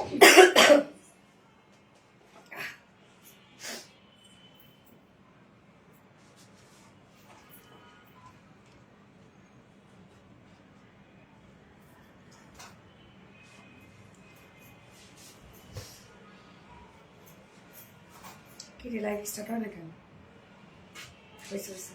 কি রে live start হয় না কেন? হয়েছে হয়েছে।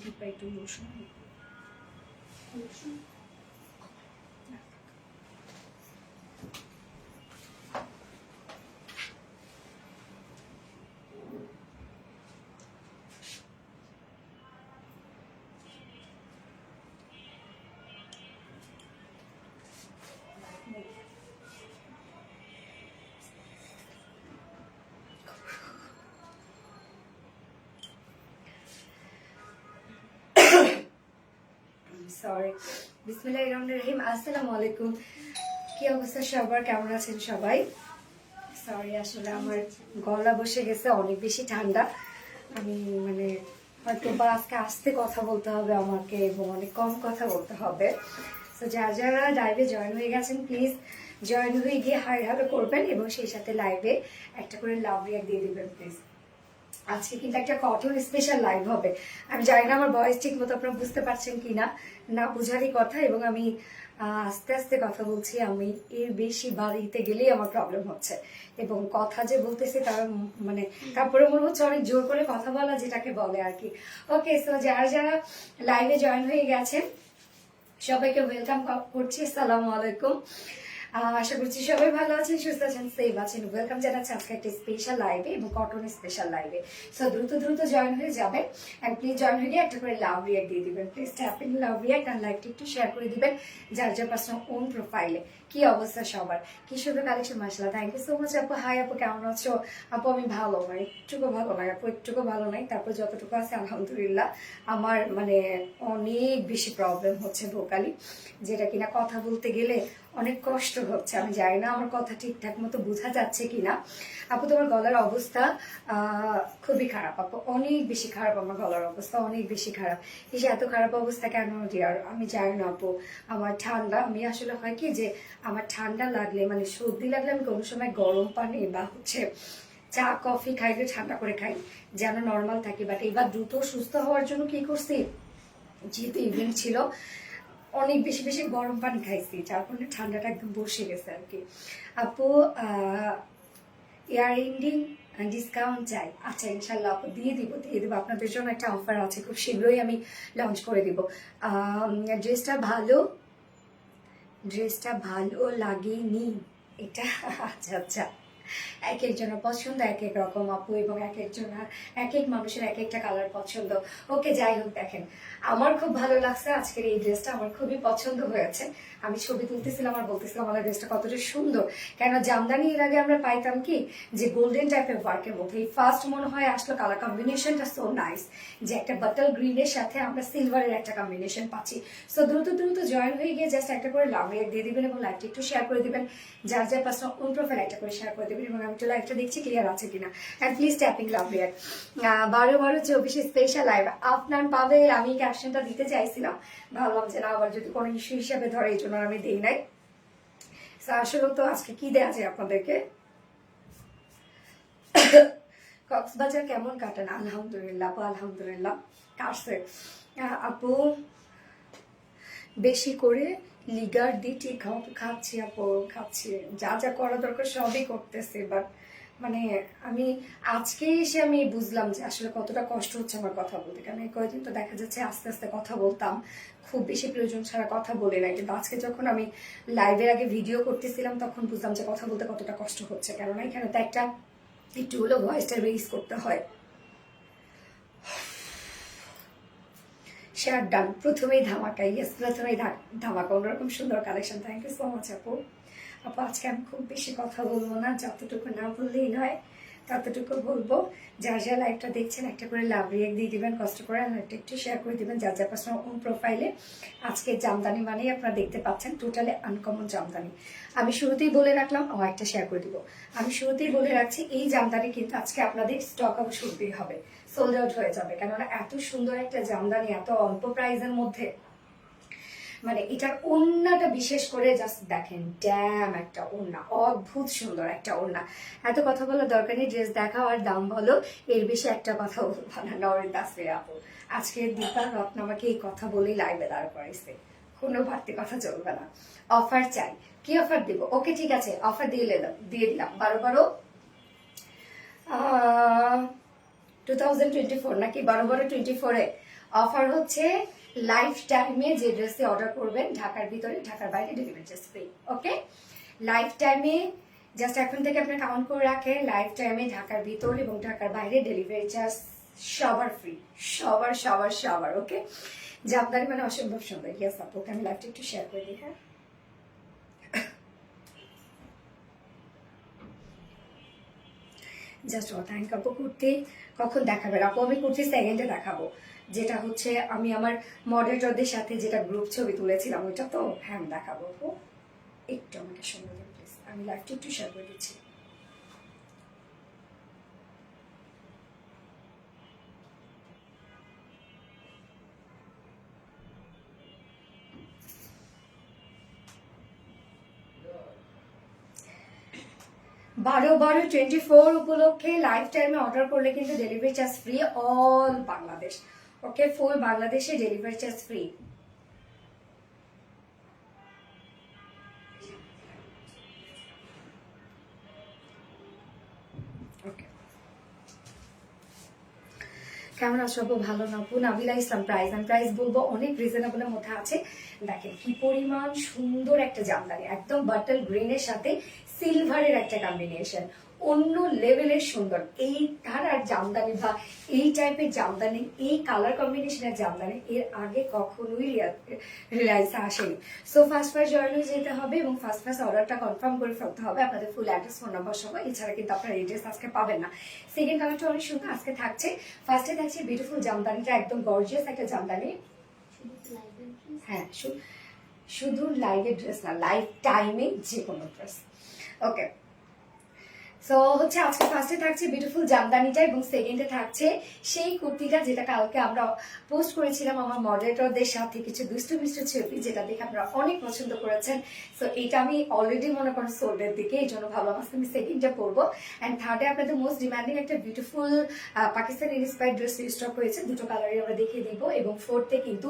দীপা একটু লোশন সরি। বিসমিল্লাহির রহমানির রহিম। আসসালামু আলাইকুম। কি অবস্থা সবার, কেমন আছেন সবাই? সরি, আসলে আমার গলা বসে গেছে, অনেক বেশি ঠান্ডা। আমি মানে হয়তো বা আজকে আস্তে কথা বলতে হবে আমাকে এবং অনেক কম কথা বলতে হবে। তো যারা লাইভে জয়েন হয়ে গেছেন প্লিজ জয়েন হয়ে গিয়ে হাই হ্যালো করবেন এবং সেই সাথে লাইভে একটা করে লাভ রিয়াক্ট দিয়ে দিবেন প্লিজ। আজকে কিন্তু একটা কটন স্পেশাল লাইভ হবে। আমি জানি না আমার ভয়েস ঠিক মতো আপনারা বুঝতে পারছেন কিনা, না বুঝারই কথা। এবং আমি আস্তে আস্তে কথা বলছি, আমি এর বেশি বাড়িতে গেলেই আমার প্রবলেম হচ্ছে এবং কথা যে বলতেছি তার মানে তারপরে মনে হচ্ছে অনেক জোর করে কথা বলা, যেটাকে বলে আর কি। ওকে, সো যারা লাইভে জয়েন হয়ে গেছেন সবাইকে ওয়েলকাম করছি। আসসালামু আলাইকুম। আশা করছি সবাই ভালো আছেন, সুস্থ আছেন, সেফ আছেন। ওয়েলকাম জানাচ্ছি আজকে একটা স্পেশাল লাইভে এবং কটন স্পেশাল লাইভে। সো দ্রুত জয়েন হয়ে যাবেন অ্যান্ড প্লিজ জয়েন হয়ে একটা করে লাভ রিয়াক্ট দিয়ে দিবেন। Please tap in love react and লাইভটি একটু শেয়ার করে দিবেন যার পার্সোনাল ওন প্রোফাইলে। কি অবস্থা সবার, কি সুন্দর কালেকশন, মাশাআল্লাহ। থ্যাংক ইউ সো মাচ আপু। হাই আপু, কেমন আছো? আপু আমি ভালো নাই, একটুকু ভালো নাই আপু, একটুকু ভালো নাই। তারপর যতটুকু আছে আলহামদুলিল্লাহ। আমার মানে অনেক বেশি প্রবলেম হচ্ছে ভোকালি, যেটা কিনা কথা বলতে গেলে অনেক কষ্ট হচ্ছে। আমি জানি না আমার কথা ঠিকঠাক মতো বোঝা যাচ্ছে কিনা। আপু তোমার গলার অবস্থা খুবই খারাপ আপু, অনেক বেশি খারাপ। আমার গলার অবস্থা অনেক বেশি খারাপ। এসে এত খারাপ অবস্থা কেন ডিয়ার আমি জানি না আপু। আমার ঠান্ডা, আমি আসলে হয় কি যে আমার ঠান্ডা লাগলে মানে সর্দি লাগলে আমি কোনো সময় গরম পানি বা হচ্ছে চা কফি খাইলে ঠান্ডা করে খাই যেন নর্মাল থাকি। বাট এবার দ্রুত সুস্থ হওয়ার জন্য কি করছি, যেহেতু ইভেন্ট ছিল অনেক বেশি বেশি গরম পানি খাইছি, যার ফলে ঠান্ডাটা একদম বসে গেছে আর কি। আপু ইয়ার এন্ডিং ডিসকাউন্ট চাই। আচ্ছা ইনশাল্লাহ আপু দিয়ে দিব আপনাদের জন্য একটা অফার আছে, খুব শীঘ্রই আমি লঞ্চ করে দিব। ড্রেসটা ভালো লাগেনি এটা? আচ্ছা আচ্ছা, এক একজনের পছন্দ এক এক রকম আপু, এবং এক একজনের এক এক মানুষের এক একটা কালার পছন্দ। ওকে যাই হোক, দেখেন আমার খুব ভালো লাগছে আজকের এই ড্রেসটা, আমার খুবই পছন্দ হয়েছে। আমি ছবি তুলতেছিলাম আর বলতেছিলাম আমার ড্রেসটা কতটা সুন্দর। কেন জামদানি এর আগে আমরা পাইতাম কি যে গোল্ডেন টাইপের ওয়ার্কের মধ্যে, এই ফার্স্ট মনে হয় আসলো কালার কম্বিনেশনটা সো নাইস, যে একটা বাটল গ্রিনের সাথে আমরা সিলভারের একটা কম্বিনেশন পাচ্ছি। সো দ্রুত জয়েন হয়ে গিয়ে জাস্ট একটা করে লাভ রিয়াক্ট দিয়ে দিবেন এবং লাইভটা একটু শেয়ার করে দিবেন যার পার্সোনাল ওন প্রোফাইল একটা করে শেয়ার করে দেবেন। এবং আমি তো লাইভটা দেখছি ক্লিয়ার আছে কিনা। And please tapping love react 12/12/24 special live আপনার পাবে। আমি ক্যাপশনটা দিতে চাইছিলাম, ভাবলাম যে না আবার যদি কোনো ইস্যু হিসাবে ধরে, এই জন্য আমি দিই নাই। আসলে তো আজকে কি দেওয়া যায় আপনাদেরকে। কক্সবাজার কেমন কাটেন? আলহামদুলিল্লাহ আপু, আলহামদুলিল্লাহ কাটছে। আপু বেশি করে লিগার দিটি খাচ্ছি আপু, খাচ্ছি, যা যা করা দরকার সবই করতেছি। বাট মানে আমি আজকে এসে আমি বুঝলাম যে আসলে কতটা কষ্ট হচ্ছে আমার কথা বলতে। কারণ এই কয়েকদিন তো দেখা যাচ্ছে আস্তে আস্তে কথা বলতাম, খুব বেশি প্রয়োজন ছাড়া কথা বলে নাই। কিন্তু আজকে যখন আমি লাইভের আগে ভিডিও করতেছিলাম তখন বুঝলাম যে কথা বলতে কতটা কষ্ট হচ্ছে। কেননা এখানে তো একটা একটু হলেও ভয়েসটা রেইজ করতে হয়। শেয়ার ডান, প্রথমেই ধামাকা, ইয়েস প্রথমেই ধামাকা, অন্যরকম সুন্দর collection. Thank you so much আপু। আপু আজকে আমি খুব বেশি কথা বলবো না, যতটুকু না বললেই নয় ততটুকু বলবো। যার যা লাইভটা দেখছেন একটা করে লাভ রিয়েক্ট দিয়ে দিবেন কষ্ট করে, আর একটা একটু শেয়ার করে দিবেন যার যার পার্সোনাল ওন প্রোফাইলে। আজকে জামদানি মানেই আপনারা দেখতে পাচ্ছেন টোটালি আনকমন জামদানি। আমি শুরুতেই বলে রাখলাম, একটা শেয়ার করে দিব। আমি শুরুতেই বলে রাখছি এই জামদানি কিন্তু আজকে আপনাদের স্টক আউট শুরুতেই হবে, সোল্ড আউট হয়ে যাবে, কেননা এত সুন্দর একটা জামদানি এত অল্প প্রাইসের মধ্যে। মানে এটার ওড়নাটা বিশেষ করে জাস্ট দেখেন, ড্যাম একটা ওড়না, অদ্ভুত সুন্দর একটা ওড়না। এত কথা বলার দরকার নেই, ড্রেস দেখাও আর দাম বলো, এর বেশি একটা কথা বলবো না। নরেন দাসরে আপু আজকে দীপা রত্ন আমাকে এই কথা বলেই লাইভে দাঁড় করাইছে, কোনো বাড়তি কথা চলবে না। অফার চাই, কি অফার দিব? ওকে ঠিক আছে, অফার দিয়ে দিলাম 12 2024 নাকি 12/12/24 অফার হচ্ছে। লাইফ টাইমে যে ড্রেসে অর্ডার করবেন ঢাকার ভিতরে ঢাকার বাইরে ডেলিভারি চার্জ ফ্রি। ওকে, লাইফ টাইমে জাস্ট এখন থেকে আপনি কাউন্ট করে রাখেন, লাইফ টাইমে ঢাকার ভিতর এবং ঢাকার বাইরে ডেলিভারি চার্জ সবার ফ্রি, সবার সবার সবার। ওকে, জামদানি মানে অসম্ভব সুন্দর। ইয়েস আপু, আমি লাইভটা একটু শেয়ার করে দিই। হ্যাঁ, জাস্ট থ্যাংক আপু। কুর্তি কখন দেখাবেন আপু? আমি কুর্তি সেকেন্ডে দেখাবো, যেটা হচ্ছে আমি আমার মডারেটরদের সাথে যেটা গ্রুপ ছবি তুলেছিলাম ওইটা, তো হ্যাঁ দেখাবো আপু। একটু আমাকে সময় দিন প্লিজ, আমি লাইভটা একটু শেয়ার করে দিচ্ছি। বারো 24 উপলক্ষে লাইফ টাইমে অর্ডার করলে কিন্তু delivery charge free all Bangladesh. Okay, full বাংলাদেশে ডেলিভারি চার্জ ফ্রি। ওকে, কেমন আছো আপু? ভালো না আপু? নাবিলা ইসলাম। প্রাইস বলবো অনেক রিজনেবলের মধ্যে আছে। দেখেন কি পরিমাণ সুন্দর একটা জামদানি, একদম বাটল গ্রিনের সাথে সিলভারের একটা কম্বিনেশন, অন্য লেভেলের সুন্দর। এই ধারার জামদানি বা এই টাইপের জামদানি, এই কালার কম্বিনেশনের জামদানি এর আগে কখনোই রিলায়েন্সে আসেনি। সো ফার্স্ট জয়েন হয়ে যেতে হবে এবং ফার্স্ট অর্ডারটা কনফার্ম করে ফেলতে হবে আপনাদের ফুল অ্যাড্রেস, ফোন নাম্বার সহ। এছাড়া কিন্তু আপনারা এই ড্রেস আজকে পাবেন না। সেকেন্ড কালারটা অনেক সুন্দর আজকে থাকছে। ফার্স্টে থাকছে বিউটিফুল জামদানিটা, একদম গর্জিয়াস একটা জামদানি। হ্যাঁ, শুধু লাইভের ড্রেস না, লাইফ টাইমে যে কোনো ড্রেস। ওকে, সো হচ্ছে আজকে ফার্স্টে থাকছে বিউটিফুল জামদানিটা এবং সেকেন্ডে থাকছে সেই কুর্তিটা যেটা কালকে আমরা পোস্ট করেছিলাম আমার মডারেটরদের সাথে, কিছু দুষ্টু মিষ্টু ছবি, যেটা দেখে আপনারা অনেক পছন্দ করেছেন। সো এটা আমি অলরেডি মনে করেন সোল্ডের দিকে, এই জন্য ভাবলাম আজকে আমি সেকেন্ডটা পরবো। অ্যান্ড থার্ডে আপনাদের মোস্ট ডিমান্ডিং একটা beautiful Pakistani inspired dress stock হয়েছে, দুটো কালারই আমরা দেখিয়ে দিব। এবং ফোর্থে কিন্তু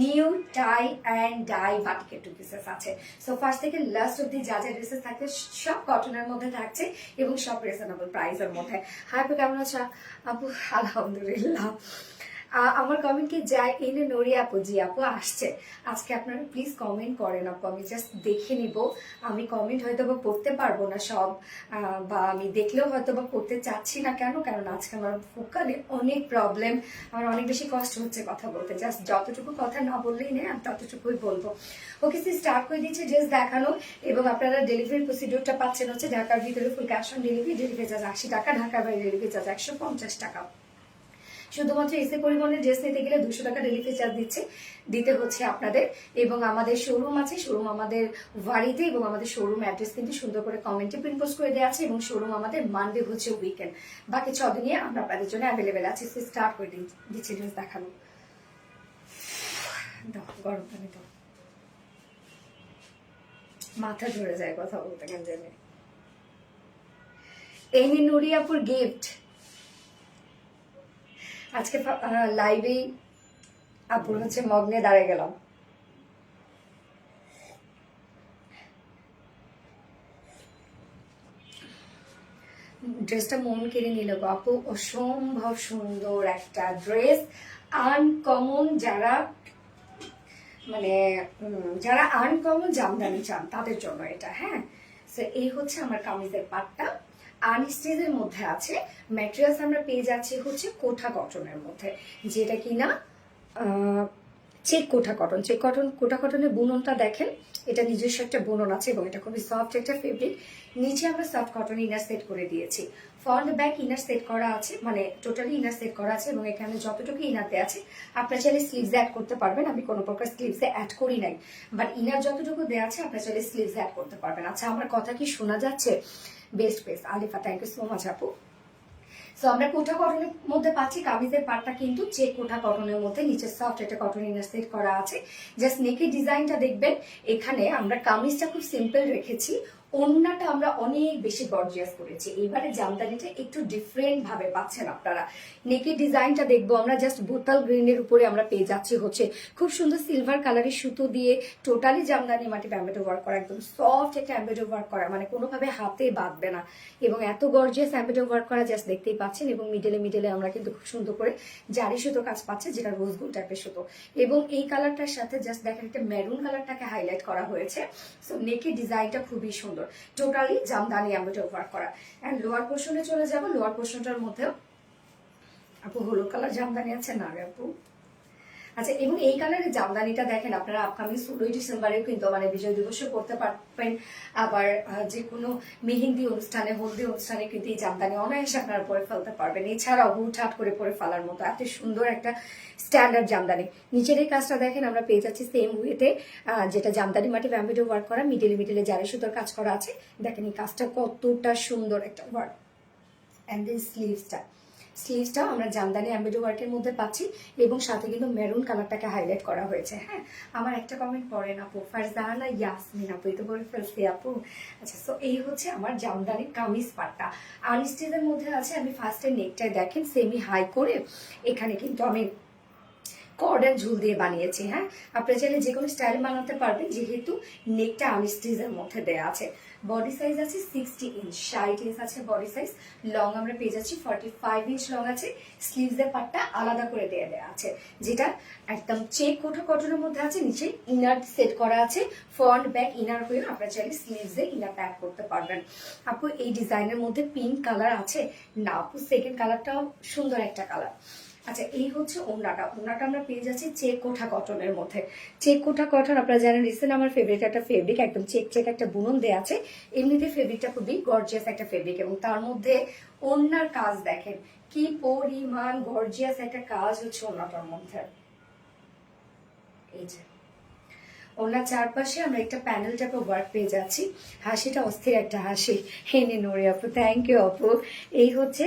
নিউ টাই অ্যান্ড ডাই বাটিকের 2 পিসেস আছে। সো ফার্স্ট থেকে লাস্ট অব্দি যা যা ড্রেসেস থাকছে সব কটনের মধ্যে থাকছে এবং সব রিজনেবল প্রাইসের মধ্যে। হাই আপু, কেমন আছো? আপু আলহামদুলিল্লাহ। আমার কমেন্ট কি যায় এনে নড়ি আপু? জি আপু আসছে। আজকে আপনারা প্লিজ কমেন্ট করেন আপু, আমি জাস্ট দেখে নিব। আমি কমেন্ট হয়তো বা পড়তে পারবো না সব, বা আমি দেখলেও হয়তো বা পড়তে চাচ্ছি না। কেন? কারণ আজকে আমার ভোকালে অনেক প্রবলেম, আমার অনেক বেশি কষ্ট হচ্ছে কথা বলতে। জাস্ট যতটুকু কথা না বললেই নেই, আমি ততটুকুই বলবো। ওকে, স্টার্ট করে দিচ্ছি ড্রেস দেখানো। এবং আপনারা ডেলিভারি প্রসিডিউরটা পাচ্ছেন হচ্ছে ঢাকার ভিতরে full cash on delivery, delivery charge 80 টাকা, ঢাকার বাইরে ডেলিভারি চার্জ 150 টাকা। শুধুমাত্র এসে পরিবহনের ড্রেস নিতে গেলে 200 টাকা ডেলিভারি চার্জ দিতে হচ্ছে আপনাদের। এবং আমাদের শোরুম আছে, শোরুম আমাদের বাড়িতে, এবং আমাদের শোরুম অ্যাড্রেস কিন্তু সুন্দর করে কমেন্টে প্রিন্ট পোস্ট করে দেওয়া আছে। এবং শোরুম আমাদের মানডে হচ্ছে উইকেন্ড, বাকি 6 দিনে আমরা আপনাদের জন্য অ্যাভেলেবেল আছি। স্টার্ট করে দিচ্ছি ড্রেস দেখানো। গরম পানি দাও, মাথা ধরে যায় কথা বলতে কেন জানি। এই নিন নুরিয়াপুর গিফট। আজকে লাইভেই আপুর হচ্ছে মগ নিয়ে দাঁড়িয়ে গেলাম। ড্রেসটা মন কেড়ে নিল গো আপু, অসম্ভব সুন্দর একটা ড্রেস, আনকমন। যারা আনকমন জামদানি চান তাদের জন্য এটা। হ্যাঁ, এই হচ্ছে আমার কামিজের পাটটা, আনস্টিচের মধ্যে আছে। ম্যাটেরিয়ালস আমরা পেয়ে যাচ্ছি হচ্ছে কোঠা কটনের মধ্যে, যেটা কিনা চেক কোটা কটন। চেক কটন কোটা কটনের বুননটা দেখেন, এটা নিজস্ব একটা বুনন আছে এবং এটা খুবই সফট একটা ফেব্রিক। নিচে আমরা সফট কটন ইনার সেট করে দিয়েছি। ফ্রন্ট ব্যাক ইনার সেট করা আছে, মানে টোটালি ইনার সেট করা আছে এবং এখানে যতটুকু ইনারতে আছে আপনার চাইলে স্লিভস অ্যাড করতে পারবেন। আমি কোনো প্রকার স্লিভসে অ্যাড করি নাই, বাট ইনার যতটুকু দেওয়া আছে আপনার চাইলে স্লিভস অ্যাড করতে পারবেন। আচ্ছা, আমার কথা কি শোনা যাচ্ছে? Best best Alifa, thank you so much আপু। সো আমরা কোটা কটনের মধ্যে পাচ্ছি, কামিজের পাটটা কিন্তু চেক কোটা কটনের মধ্যে, নিচে সফট একটা কটন ইনার সেট করা আছে। জাস্ট নেকের ডিজাইনটা দেখবেন, এখানে আমরা কামিজটা খুব সিম্পল রেখেছি, ওড়নাটা আমরা অনেক বেশি গর্জিয়াস করেছি। এইবারে জামদানিটা একটু ডিফারেন্ট ভাবে পাচ্ছেন আপনারা। নেকের ডিজাইনটা দেখবো আমরা, জাস্ট বোতাল গ্রিনের উপরে আমরা পেয়ে যাচ্ছি হচ্ছে খুব সুন্দর সিলভার কালারের সুতো দিয়ে টোটালি জামদানি মাটি এমব্রয়ডারি ওয়ার্ক করা, একদম সফট একটা এমব্রয়ডারি ওয়ার্ক করা, মানে কোনোভাবে হাতে বাঁধবে না এবং এত গর্জিয়াস এমব্রয়ডারি ওয়ার্ক করা জাস্ট দেখতেই পাচ্ছেন। এবং মিডলে মিডলে আমরা কিন্তু খুব সুন্দর করে জারি সুতো কাজ পাচ্ছে, যেটা রোজ গোল্ড টাইপের সুতো। এবং এই কালারটার সাথে জাস্ট দেখেন একটা মেরুন কালারটাকে হাইলাইট করা হয়েছে। সো নেকের ডিজাইনটা খুবই সুন্দর, টোটালি জামদানি এমব্রয়ডারি ওয়ার্ক করা। এন্ড লোয়ার পোর্শনে চলে যাব। লোয়ার পোর্শনটার মধ্যেও আপু হলুদ কালার জামদানি আছে না রে আপু? আচ্ছা, এবং এই কালারের জামদানিটা দেখেন আপনারা আপকামিং 16 ডিসেম্বরেও কিন্তু মানে বিজয় দিবসে পড়তে পারবেন, আবার যে কোনো মেহেন্দি অনুষ্ঠানে, হলদি অনুষ্ঠানে কিন্তু এই জামদানি অনায়াসে আপনারা পরে ফেলতে পারবেন। এছাড়াও হুটহাট করে পরে ফেলার মতো এত সুন্দর একটা স্ট্যান্ডার্ড জামদানি। নিচের এই কাজটা দেখেন আমরা পেয়ে যাচ্ছি সেম ওয়েতে, যেটা জামদানি মাটি এমব্রয়ডারি ওয়ার্ক করা, মিডলে মিডলে জারি সুতোর কাজ করা আছে। দেখেন এই কাজটা কতটা সুন্দর একটা ওয়ার্ক। অ্যান্ড দেন স্লিভসটাও আমরা জামদানি এমব্রয়ডারি ওয়ার্কের মধ্যে পাচ্ছি এবং সাথে কিন্তু মেরুন কালারটাকে হাইলাইট করা হয়েছে। হ্যাঁ, আমার একটা কমেন্ট পড়েন আপু, ফারজানা ইয়াসমিন আপু, এই তো বলে ফেলছি আপু। আচ্ছা, সো এই হচ্ছে আমার জামদানি কামিজ পাটটা। আনস্টিচের মধ্যে আছে। আমি ফার্স্টে নেকটাই দেখেন সেমি হাই করে এখানে কিন্তু আমি কর্ড অ্যান্ড ঝুল দিয়ে বানিয়েছি। হ্যাঁ, আপনারা চাইলে যে কোনো স্টাইল বানাতে পারবেন, যেহেতু নেকটা আনস্টিচের মধ্যে দেওয়া আছে। বডি সাইজ আছে 60 ইঞ্চ, 60 ইঞ্চ আছে বডি সাইজ। লং আমরা পেয়ে যাচ্ছি 45 ইঞ্চ লং আছে। স্লিভসের পার্টটা আলাদা করে দেওয়া আছে, যেটা একদম চেক কোটা কটনের মধ্যে আছে। নিচে ইনার সেট করা আছে, ফ্রন্ট ব্যাক ইনার হয়ে আপনারা চাইলে স্লিভসে ইনার প্যাক করতে পারবেন। আপু এই ডিজাইনের মধ্যে পিঙ্ক কালার আছে না আপু? সেকেন্ড কালারটাও সুন্দর একটা কালার। আচ্ছা, এই হচ্ছে ওড়নাটা। ওড়নাটা আমরা পেয়ে যাচ্ছি চেক কোঠা কটনের মধ্যে। চেক কোঠা কটন আপনারা জানেন রিসেন্ট আমার ফেভারিট একটা ফেব্রিক, একদম চেক চেক একটা বুনন দেওয়া আছে। এমনিতে ফেব্রিকটা খুবই গর্জিয়াস একটা ফেব্রিক এবং তার মধ্যে ওড়নার কাজ দেখেন কি পরিমাণ গর্জিয়াস একটা কাজ হচ্ছে ওড়নাটার মধ্যে। এই যে ওনার চারপাশে আমরা একটা প্যানেল টাইপের ওয়ার্ক পেয়ে যাচ্ছি। হাসিটা অস্থির একটা হাসি। হেনে নোরে আপু, থ্যাংক ইউ আপু। এই হচ্ছে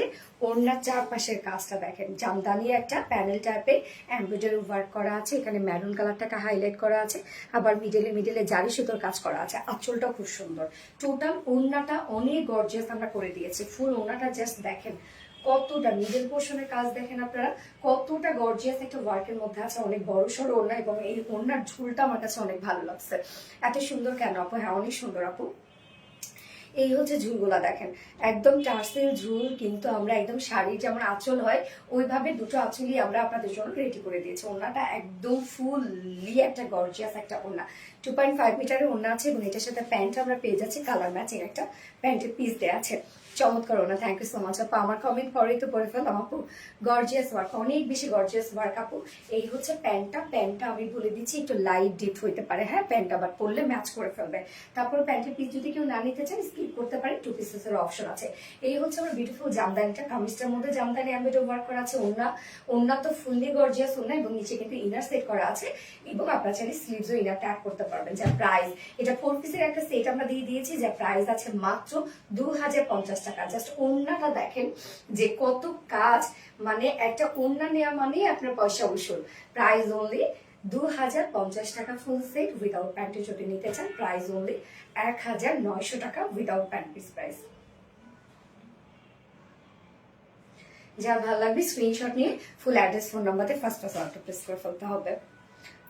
ওনার চারপাশের কাজটা দেখেন, জামদানি একটা প্যানেল টাইপের এমব্রয়ডারি ওয়ার্ক করা আছে। এখানে ম্যারুন কালারটাকে হাইলাইট করা আছে, আবার মিডলে মিডলে জারি সুতোর কাজ করা আছে। আঁচলটাও খুব সুন্দর। টোটাল ওড়নাটা অনেক গর্জিয়াস আমরা করে দিয়েছি। ফুল ওড়নাটা জাস্ট দেখেন কতটা, মিডল পোর্শনের কাজ দেখেন আপনারা কতটা গর্জিয়াস একটা ওয়ার্কের মধ্যে আছে। অনেক বড় সড়ো ওড়না এবং এই ওড়নার ঝুলটা আমার কাছে অনেক ভালো লাগছে। এত সুন্দর কেন আপু? হ্যাঁ, অনেক সুন্দর আপু। এই হচ্ছে ঝুলগুলা দেখেন, একদম টার্সেল ঝুল, কিন্তু আমরা একদম শাড়ির যেমন আঁচল হয় ওইভাবে দুটো আঁচলই আমরা আপনাদের জন্য রেডি করে দিয়েছি। ওড়নাটা একদম ফুললি একটা গর্জিয়াস একটা ওড়না। 2.5 মিটারের ওড়না আছে এবং এটার সাথে প্যান্ট আমরা পেয়ে যাচ্ছি কালার ম্যাচিং একটা প্যান্টের পিস দেওয়া আছে। চমৎকার ওনা, থ্যাংক ইউ সো মাচ আপু। আমার কমেন্ট পরেই তো পরে ফেললাম আপু। গর্জিয়াস ওয়ার্ক, অনেক বেশি গর্জিয়াস ওয়ার্ক আপু। এই হচ্ছে প্যান্টটা আমি বলে দিচ্ছি একটু লাইট ডিপ হইতে পারে। হ্যাঁ, প্যান্ট আবার পরলে ম্যাচ করে ফেলবে। তারপর প্যান্টের পিস যদি কেউ না নিতে চান স্কিপ করতে পারে, 2 পিসের অপশন আছে। এই হচ্ছে আমার বিউটিফুল জামদানিটা। কামিজটার মধ্যে জামদানি এমব্রয়ডারি ওয়ার্ক করা আছে। ওড়না তো ফুললি গর্জিয়াস ওড়না এবং নিচে কিন্তু ইনার সেট করা আছে এবং আপনারা চাইলে স্লিভসও ইনার ট্যাগ করতে পারবেন। যা প্রাইস, এটা 4 পিসের একটা সেট আমরা দিয়ে দিয়েছি, যা প্রাইস আছে মাত্র 2050 টাকা। জাস্ট ওড়নাটা দেখেন যে কত কাজ, মানে একটা ওড়না নেওয়া মানে আপনার পয়সা উসুল। প্রাইস অনলি 2050 টাকা ফুল সেট উইদাউট প্যান্টে। যদি নিতে চান প্রাইস অনলি 1900 টাকা উইদাউট প্যান্ট পিস প্রাইস। যার ভালো লাগবে স্ক্রিনশট নিয়ে ফুল অ্যাড্রেস ফোন নাম্বারে ফার্স্ট অর্ডার প্লেস করে ফেলতে হবে।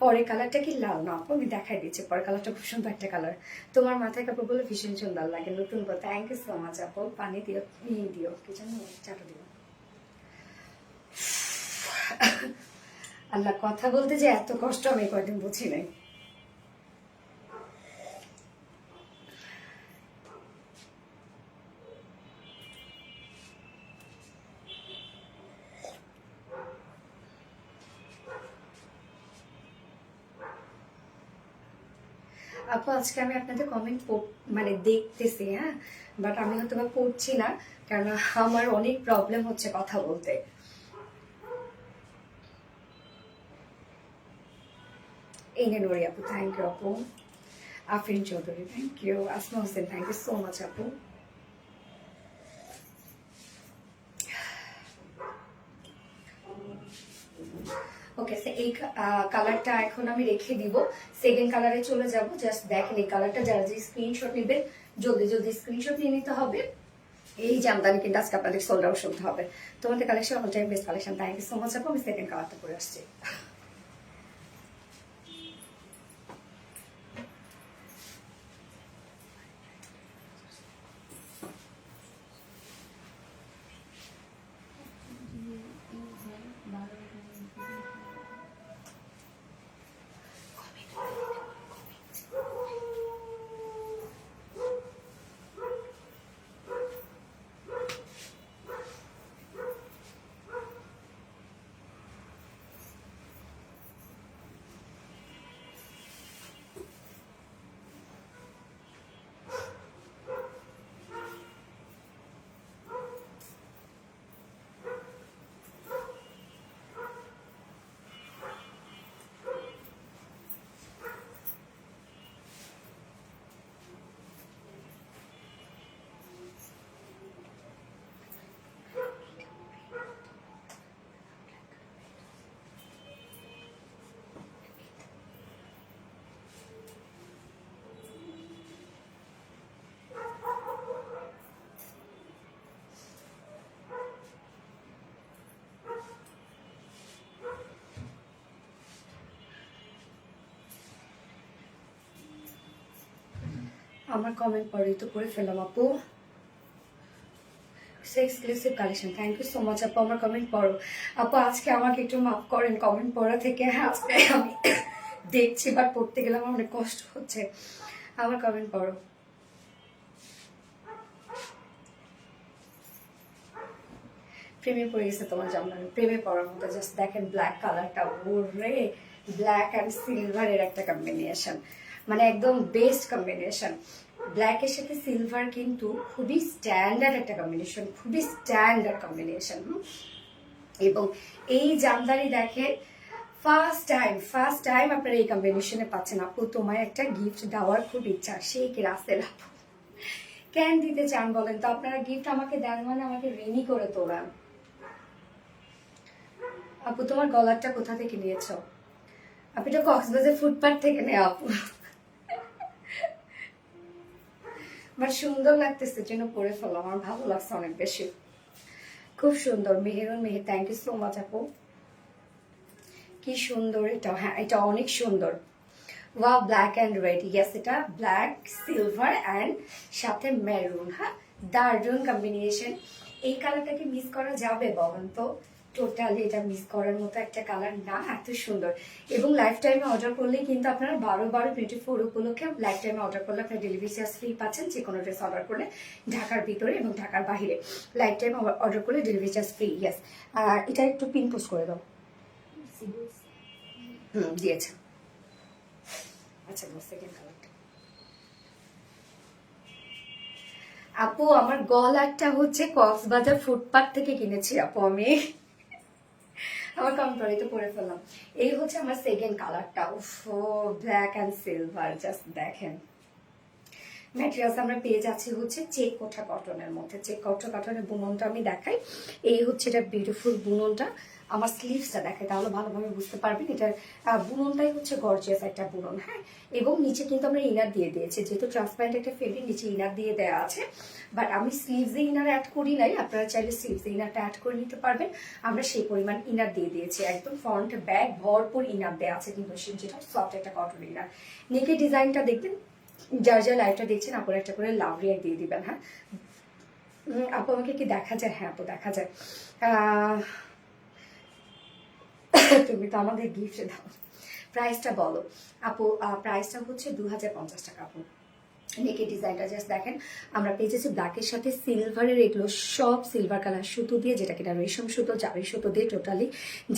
পরের কালারটা কি লাল না আপু? আমি দেখাই দিচ্ছি। পরের কালারটা খুব সুন্দর একটা কালার। তোমার মাথায় কাপড় বলে ভীষণ সুন্দর লাগে। নতুন পর, থ্যাংক ইউ সো মাচ আপু। পানি দিও, দিও কি জানো, চাটা দিও। আল্লাহ, কথা বলতে যে এত কষ্ট আমি কয়দিন বুঝি নাই। আপু আজকে আমি আপনাদের কমেন্ট মানে দেখতেছি, হ্যাঁ, বাট আমি হয়তো বা পড়ছি না, কারণ আমার অনেক প্রবলেম হচ্ছে কথা বলতে। এই নেন ওরি আপু, থ্যাংক ইউ আপু। Afrin Chowdhury, thank you. Asma Hossain, thank you so much আপু। ওকে, এই কালারটা এখন আমি রেখে দিব, সেকেন্ড কালারে চলে যাব। জাস্ট দেখেন এই কালারটা, যারা যে স্ক্রিনশট নেবেন জলদি জলদি স্ক্রিনশট নিয়ে নিতে হবে। এই জামদানি কিন্তু আজকে আপনাদের সোল্ড আউট শুনতে হবে। তোমাদের collection all time best collection, thank you so much আপু। আমি সেকেন্ড কালারটা পরে আসছি। আমার কমেন্ট পরে তো করে ফেলাম আপু। Exclusive collection, thank you so much আপু। আমার কমেন্ট পড়ো আপু, আজকে আমাকে একটু মাফ করেন কমেন্ট পড়া থেকে। হ্যাঁ, আজকে আমি দেখছি বাট পড়তে গেলে আমার অনেক কষ্ট হচ্ছে। আমার কমেন্ট পড়ো। প্রেমে পড়ে গেছে তোমার জামদানি, প্রেমে পড়ার মতো। জাস্ট দেখেন ব্ল্যাক কালারটা, ওরে ব্ল্যাক অ্যান্ড সিলভারের একটা কম্বিনেশন, মানে একদম বেস্ট কম্বিনেশন। ব্ল্যাকের সাথে সিলভার কিন্তু খুবই স্ট্যান্ডার্ড একটা কম্বিনেশন, খুবই স্ট্যান্ডার্ড কম্বিনেশন। এবং এই জামদানি দেখেন ফার্স্ট টাইম আপনারা এই কম্বিনেশনে পাচ্ছেন। আপু তোমায় একটা গিফট দেওয়ার খুব ইচ্ছা, সেই কি রাস্তের আপু কেন দিতে চান বলেন তো? আপনারা গিফট আমাকে দেন মানে আমাকে ঋণী করে তোলান। আপু তোমার গলারটা কোথা থেকে নিয়েছ? আপনি তো কক্সবাজার ফুটপাথ থেকে নেয় আপু, বাট সুন্দর লাগতেছে জন্য পরে ফেলো, আমার ভালো লাগছে অনেক বেশি, খুব সুন্দর। Meherun Meher, thank you so much আপু। কি সুন্দর এটা, হ্যাঁ এটা অনেক সুন্দর। Wow, black and red, yes এটা ব্ল্যাক সিলভার অ্যান্ড সাথে মেরুন, হ্যাঁ দারুন কম্বিনেশন। এই কালারটাকে মিস করা যাবে বলেন তো? টোটালি এটা মিস করার মতো একটা কালার না, এত সুন্দর। এবং লাইফ টাইমে অর্ডার করলেই কিন্তু আপনারা 12/12/24 উপলক্ষে লাইফ টাইমে অর্ডার করলে আপনার ডেলিভারি চার্জ ফ্রি পাচ্ছেন, যে কোনো ড্রেস অর্ডার করলে ঢাকার ভিতরে এবং ঢাকার বাহিরে। লাইফ টাইম অর্ডার করলে ডেলিভারি চার্জ ফ্রি, ইয়েস। এটা একটু পিন পোস্ট করে দাও। দিয়েছে। আচ্ছা, সেকেন্ড কালারটা আপু, আমার গলারটা হচ্ছে কক্সবাজার ফুটপাথ থেকে কিনেছি আপু আমি। আমার কমপ্লিট তো পরে ফেললাম। এই হচ্ছে আমার সেকেন্ড কালারটা, ব্ল্যাক অ্যান্ড সিলভার, জাস্ট দেখেন। ম্যাটেরিয়ালস আমরা পেয়ে যাচ্ছি হচ্ছে চেক কোঠা কটনের মধ্যে। চেক কোঠা কটনের বুননটা আমি দেখাই। এই হচ্ছে এটা বিউটিফুল বুননটা। আমার স্লিভসটা দেখাই, তাহলে ভালোভাবে বুঝতে পারবেন। এটার বুননটাই হচ্ছে গর্জিয়াস একটা বুনন, হ্যাঁ। এবং নিচে কিন্তু আমরা ইনার দিয়ে দিয়েছি, যেহেতু ট্রান্সপারেন্ট একটা ফেব্রিক, নিচে ইনার দিয়ে দেওয়া আছে। বাট আমি স্লিভসে ইনার অ্যাড করি নাই, আপনারা চাইলে স্লিভসে ইনারটা অ্যাড করে নিতে পারবেন। আমরা সেই পরিমাণ ইনার দিয়ে দিয়েছি, একদম ফ্রন্ট ব্যাক ভরপুর ইনার দেওয়া আছে, কিন্তু যেটা সফট একটা কটন ইনার। নেকের ডিজাইনটা দেখবেন, যার যার লাইভটা দেখছেন আপনারা একটা করে লাভ রিয়াক্ট দিয়ে দিবেন, হ্যাঁ। আপু আমাকে কি দেখা যায়? হ্যাঁ আপু দেখা যায়। তুমি তো আমাদের গিফট দাও। প্রাইসটা বলো আপু। প্রাইসটা হচ্ছে 2050 টাকা আপু। নেকের ডিজাইনটা জাস্ট দেখেন, আমরা পেয়েছি ব্ল্যাকের সাথে সিলভারের, এগুলো সব সিলভার কালার সুতো দিয়ে, যেটা কিনা রেশম সুতো, জারি সুতো দিয়ে টোটালি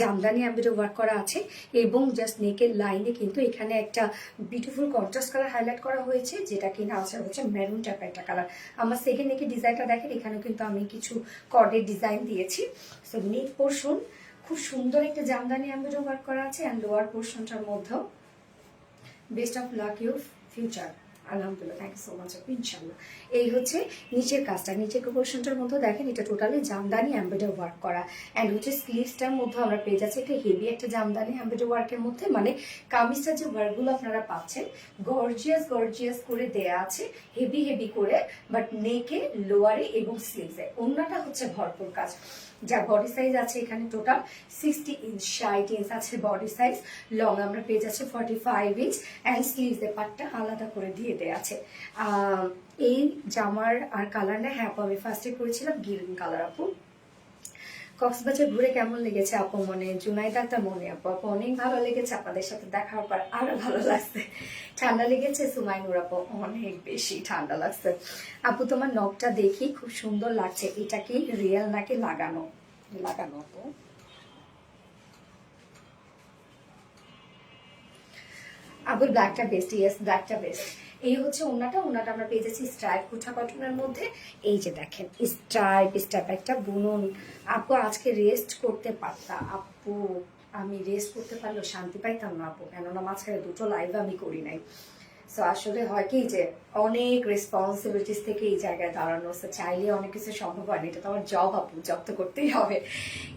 জামদানি এমব্রয়ডারি ওয়ার্ক করা আছে। এবং জাস্ট নেকের লাইনে কিন্তু এখানে একটা বিউটিফুল কন্ট্রাস্ট কালার হাইলাইট করা হয়েছে, যেটা কিনা আছে হচ্ছে মেরুন টাইপের একটা কালার। আমার সেকেন্ড নেকের ডিজাইনটা দেখেন, এখানেও কিন্তু আমি কিছু কর্ডের ডিজাইন দিয়েছি। সো নেক পোর্শন খুব সুন্দর একটা জামদানি এমব্রয়ডারি ওয়ার্ক করা আছে, অ্যান্ড লোয়ার পোর্শনটার মধ্যেও best of luck your future. আলহামদুলিল্লাহ, থ্যাংক ইউ সো মাচ আপু, ইনশাল্লাহ। এই হচ্ছে নিচের কাজটা, নিচের পোর্শনটার মধ্যে দেখেন এটা টোটালি জামদানি এমব্রয়ডারি ওয়ার্ক করা, অ্যান্ড হচ্ছে স্লিভসটার মধ্যে আমরা পেয়ে যাচ্ছি একটা হেভি একটা জামদানি এমব্রয়ডারি ওয়ার্কের মধ্যে, মানে কামিজটার যে ওয়ার্কগুলো আপনারা পাচ্ছেন গর্জিয়াস গর্জিয়াস করে দেয়া আছে, হেভি হেভি করে, বাট নেকে, লোয়ারে এবং স্লিভসে। ওড়নাটা হচ্ছে ভরপুর কাজ, যার বডি সাইজ আছে এখানে টোটাল 60 ইঞ্চ, 60 ইঞ্চ আছে বডি সাইজ। লং আমরা পেয়ে যাচ্ছি 45 ইঞ্চ, অ্যান্ড স্লিভসের পার্টটা আলাদা করে দিয়ে দেওয়া আছে। এই জামার আর কালার না, হ্যাঁ আপু আমি ফার্স্টে করেছিলাম গ্রিন কালার। আপু কক্সবাজার ঘুরে কেমন লেগেছে আপু? মনে জুনাইদা একটা মনে আপু, আপু অনেক ভালো লেগেছে, আপনাদের সাথে দেখার পর আরো ভালো লাগছে। ঠান্ডা লেগেছে? সুমাইনুর আপু অনেক বেশি ঠান্ডা লাগছে। আপু তোমার নখটা দেখি খুব সুন্দর লাগছে, এটা কি রিয়েল নাকি লাগানো? লাগানো আপু। আপু ব্ল্যাকটা বেস্ট, ইয়েস ব্ল্যাকটা বেস্ট। এই হচ্ছে ওনাটা, ওনাটা আমরা পেয়ে যাচ্ছি স্ট্রাইপ কুঠা কটনের মধ্যে। এই যে দেখেন স্ট্রাইপ স্ট্রাইপ একটা বুনন। আপু আজকে রেস্ট করতে পারতাম আপু, আমি রেস্ট করতে পারলেও শান্তি পাইতাম না আপু, কেননা মাঝখানে দুটো লাইভ আমি করি নাই। সো আসলে হয় কি যে অনেক রেসপন্সিবিলিটিস থেকে এই জায়গায় দাঁড়ানো, চাইলে অনেক কিছু সম্ভব হয় না, এটা তো আমার জব আপু, জব তো করতেই হবে।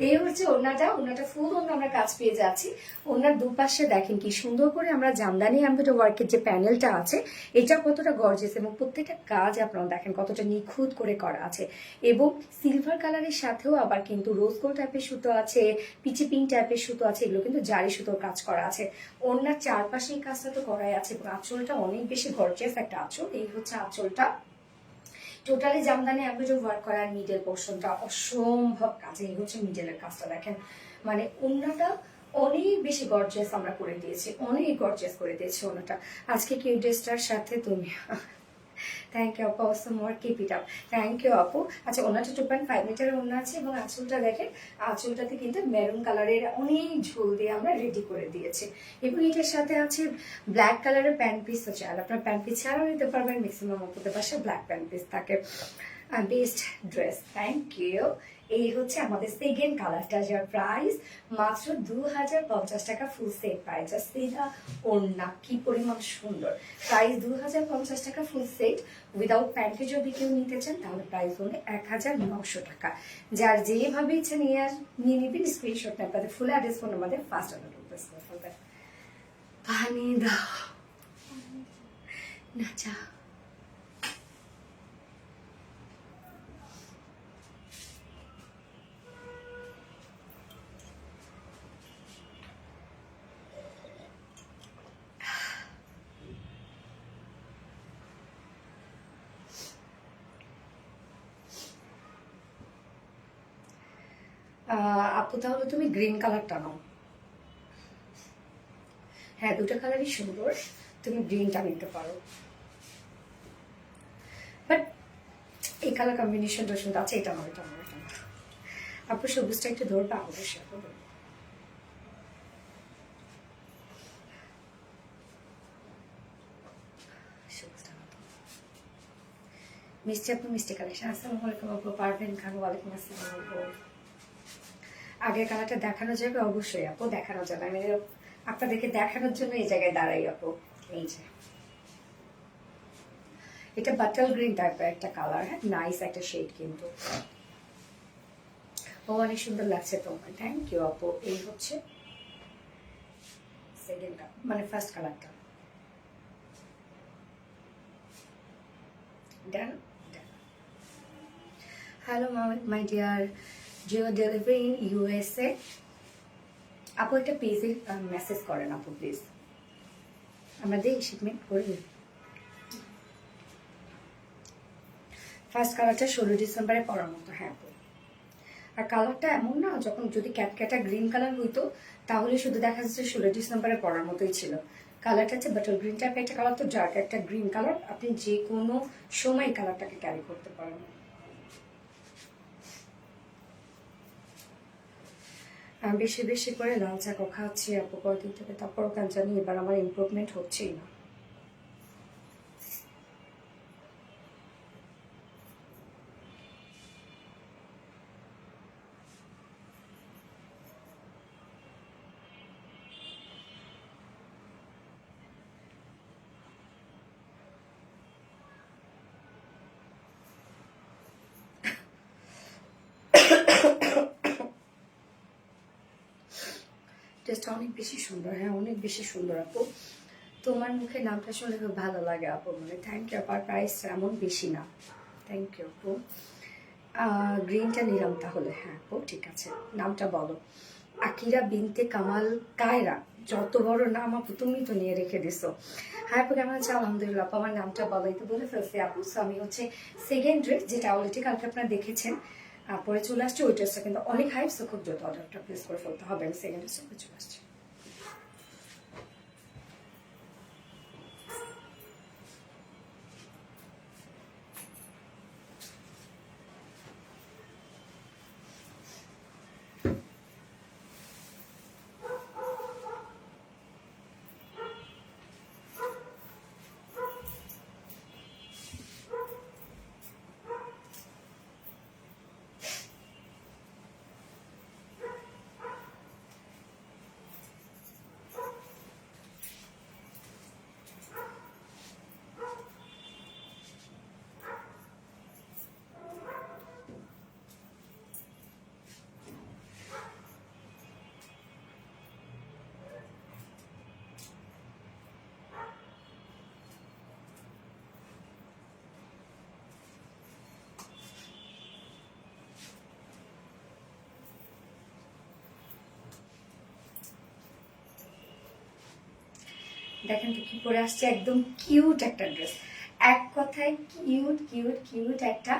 এই হচ্ছে ওনাটা, ওনাটা ফুল ওনা আমরা কাজ পেয়ে যাচ্ছি। ওনার দুপাশে দেখেন কি সুন্দর করে আমরা জামদানি এমব্রয়ডারি ওয়ার্কের যে প্যানেলটা আছে এটা কতটা গর্জিয়াস, এবং প্রত্যেকটা কাজ আপনারা দেখেন কতটা নিখুঁত করে করা আছে। এবং সিলভার কালারের সাথেও আবার কিন্তু রোজ গোল্ড টাইপের সুতো আছে, পিচি পিঙ্ক টাইপের সুতো আছে, এগুলো কিন্তু জারি সুতোর কাজ করা আছে। ওনার চারপাশে এই কাজটা তো করাই আছে, এবং আঁচলটা অনেক বেশি গর্জিয়াস একটা আঁচল। এই হচ্ছে আঁচলটা, টোটালি জামদানি এমব্রয়ডারি ওয়ার্ক করা। মিডল পোর্শনটা অসম্ভব কাজে, এই হচ্ছে মিডলের কাজটা দেখেন, মানে ওনাটা অনেক বেশি গর্জিয়াস আমরা করে দিয়েছি, অনেক গর্জিয়াস করে দিয়েছি ওনাটা। আজকে কিউ ড্রেসটার সাথে তুমি থ্যাংক ইউ আপু, awesome work, keep it up. Thank you আপু। আচ্ছা ওনাটা 2.5 মিটারের ওনা আছে, এবং আঁচলটা দেখেন, আঁচলটাতে কিন্তু মেরুন কালারের অনেক ঝোল দিয়ে আমরা রেডি করে দিয়েছি। এবং এটার সাথে আছে ব্ল্যাক কালারের প্যান্ট পিস আছে, আর আপনার প্যান্ট পিস ছাড়াও নিতে পারবেন, ম্যাক্সিমাম আপুদের পাশে ব্ল্যাক প্যান্ট পিস থাকে। Best dress, thank you. এই হচ্ছে আমাদের সেকেন্ড কালারটা, যার প্রাইস মাত্র 2050 টাকা, ফুল সেট প্রাইস। সেটা ওড়না কি পরিমাণ সুন্দর, প্রাইস 2050 টাকা ফুল সেট। উইদাউট প্যান্টে যদি কেউ নিতে চান তাহলে প্রাইস হলে 1900 টাকা। যার যেভাবে ইচ্ছে নিয়ে নিবেন, স্ক্রিনশট নেন, তাদের ফুল অ্যাড্রেস ফোন আমাদের ফার্স্ট অর্ডার করবেন। পানি দাও না চা। আপু তাহলে তুমি গ্রিন কালারটা নাও। হ্যাঁ দুটো কালারই সুন্দর, তুমি গ্রিনটা নিতে পারো, বাট এই কালার কম্বিনেশনটা সুন্দর আছে। এটা নয়, এটা নয়, এটা না। আপু সবুজটা একটু ধরবা অবশ্যই। মিষ্টি আপু, মিষ্টি কালেকশন। আসসালামু আলাইকুম আপু, পারবেন খান। ওয়ালাইকুম আসসালাম আপু। আগের কালারটা দেখানো যাবে? অবশ্যই আপু দেখানো যাবে, আমি আপনাদেরকে দেখানোর জন্য এই জায়গায় দাঁড়াই আপু। এই যে এটা বাটাল গ্রিন টাইপের একটা কালার, হ্যাঁ নাইস একটা শেড কিন্তু, ও অনেক সুন্দর লাগছে তোমার, থ্যাংক ইউ আপু। এই হচ্ছে সেকেন্ডটা, মানে ফার্স্ট কালারটা। ডান। হ্যালো মাই ডিয়ার, জিও ডেলিভারি ইন ইউএসএ। আপু একটা পেজে মেসেজ করেন আপু প্লিজ, আমরা দেখি শিপমেন্ট করে দিই। ফার্স্ট কালারটা 16 ডিসেম্বরে পরার মতো, হ্যাঁ আপু। আর কালারটা এমন না, যখন যদি ক্যাটক্যাটা গ্রিন কালার হইতো তাহলে শুধু দেখা যাচ্ছে 16 ডিসেম্বরে পরার মতোই ছিল, কালারটা হচ্ছে বাটার গ্রিন টাইপ একটা কালার, তো ডার্ক একটা গ্রিন কালার, আপনি যে কোনো সময় কালারটাকে ক্যারি করতে পারেন। আমি বেশি বেশি করে লাল চা খাচ্ছি আপু কয়েকদিন থেকে, তারপরও কেন জানি এবার আমার ইমপ্রুভমেন্ট হচ্ছেই না। টেস্টটা অনেক বেশি সুন্দর, হ্যাঁ অনেক বেশি সুন্দর আপু। তোমার মুখে নামটা শুনলে খুব ভালো লাগে আপু, মানে থ্যাংক ইউ আপু। প্রাইস এমন বেশি না, থ্যাংক ইউ আপু। গ্রিনটা নিলাম তাহলে, হ্যাঁ আপু ঠিক আছে। নামটা বলো। আকিরা বিনতে কামাল কায়রা, যত বড় নাম আপু, তুমি তো নিয়ে রেখে দিছো। হ্যাঁ আপু কেমন আছে? আলহামদুলিল্লাহ আপু। আমার নামটা বলাই তো বলে ফেলছি আপু। সো আমি হচ্ছে সেকেন্ড ড্রেস, যেটা অলরেডি কালকে আপনারা দেখেছেন, পরে চলে আসছে ওই ড্রেসটা, কিন্তু অনেক হাইপ, সো খুব দ্রুত অর্ডারটা প্লেস করে ফেলতে হবে। আমি সেকেন্ড ড্রেসটা চলে আসছি। দেখেন তো কি পরে আসছে, একদম কিউট একটা ড্রেস। এক কথায় কিউট কিউট কিউট একটা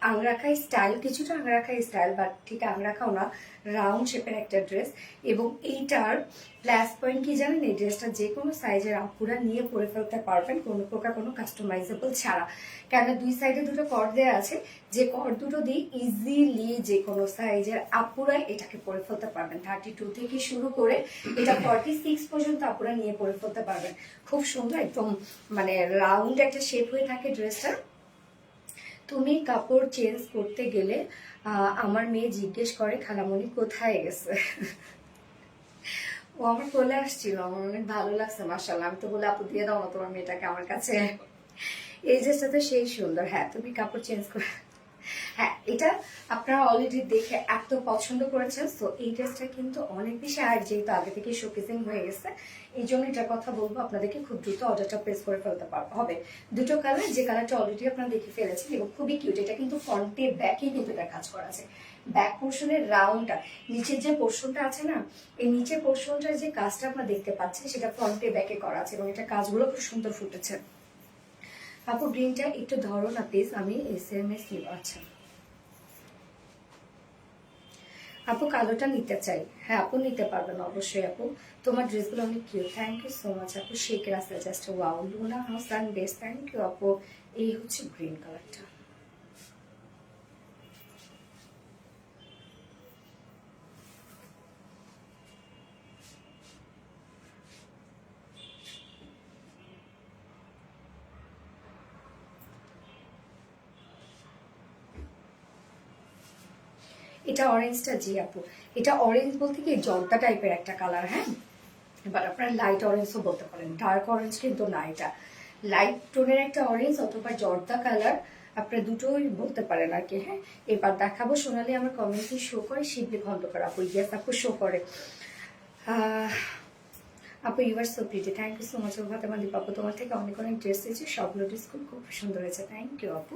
আংরাখা স্টাইল, কিছুটা আংরাখা স্টাইল, বাট ঠিক আংরাখাও না, রাউন্ড শেপের একটা ড্রেস। এবং এইটার প্লাস পয়েন্ট কি জানেন, এই ড্রেসটা যে কোনো সাইজের আপুরা নিয়ে পরে ফেলতে পারবেন, কোনো প্রকার কোনো কাস্টমাইজেবল ছাড়া। কেন দুই সাইডে দুটো কর্ড দেওয়া আছে, যে কর্ড দুটো দিয়ে ইজিলি যে কোনো সাইজের আপুরাই এটাকে পরে ফেলতে পারবেন। 32 থেকে শুরু করে এটা 46 পর্যন্ত আপুরা নিয়ে পরে ফেলতে পারবেন। খুব সুন্দর, একদম মানে রাউন্ড একটা শেপ হয়ে থাকে ড্রেসটা। তুমি কাপড় চেঞ্জ করতে গেলে আমার মেয়ে জিজ্ঞেস করে খালামণি কোথায় গেছে। ও আমার কোলে আসছিল, আমার অনেক ভালো লাগছে মাশাআল্লাহ। আমি তো বলে আপু দিয়ে দাও না তোমার মেয়েটাকে আমার কাছে। এই ড্রেসটা তো সেই সুন্দর। হ্যাঁ তুমি কাপড় চেঞ্জ করে, হ্যাঁ এটা আপনারা অলরেডি দেখে এত পছন্দ করেছেন, তো এই ড্রেসটা কিন্তু অনেক বেশি, আর যেহেতু আগে থেকে শোকেসিং হয়ে গেছে, এই জন্য এটার কথা বলবো আপনাদেরকে খুব দ্রুত অর্ডারটা প্লেস করে ফেলতে হবে। দুটো কালার, যে কালারটা অলরেডি আপনারা দেখে ফেলেছেন এবং খুবই কিউট। এটা কিন্তু ফ্রন্টে ব্যাকে কিন্তু এটা কাজ করা আছে। ব্যাক পোর্শনের রাউন্ডটা, নিচের যে পোর্শনটা আছে না, এই নিচের পোর্শনটার যে কাজটা আপনারা দেখতে পাচ্ছেন, সেটা ফ্রন্টে ব্যাকে করা আছে এবং এটা কাজগুলো খুব সুন্দর ফুটেছে। আপু গ্রিনটা একটু ধরো না প্লিজ, আমি SMS নিব। আচ্ছা আপু কালোটা নিতে চাই, হ্যাঁ আপু নিতে পারবেন অবশ্যই আপু। তোমার ড্রেসগুলো অনেক cute, thank you so much আপু। Sheikh Russel just wow, Luna house and best, thank you আপু। এই হচ্ছে গ্রিন কালারটা। এটা অরেঞ্জটা, জি আপু এটা অরেঞ্জ বলতে কি জর্দা টাইপের একটা কালার, হ্যাঁ এবার আপনারা লাইট অরেঞ্জও বলতে পারেন, ডার্ক অরেঞ্জ কিন্তু না, এটা লাইট টোনের একটা অরেঞ্জ অথবা জর্দা কালার, আপনারা দুটোই বলতে পারেন আর কি। হ্যাঁ এবার দেখাবো, সোনালি আমার কমেন্টে শো করে, শিবলি খন্দকার আপু, ইয়েস আপু শো করে। আপু you are so pretty, thank you so much Fatema Deep আপু। তোমার থেকে অনেক অনেক ড্রেস হয়েছে, সবগুলো ড্রেস খুব খুব সুন্দর হয়েছে, থ্যাংক ইউ আপু।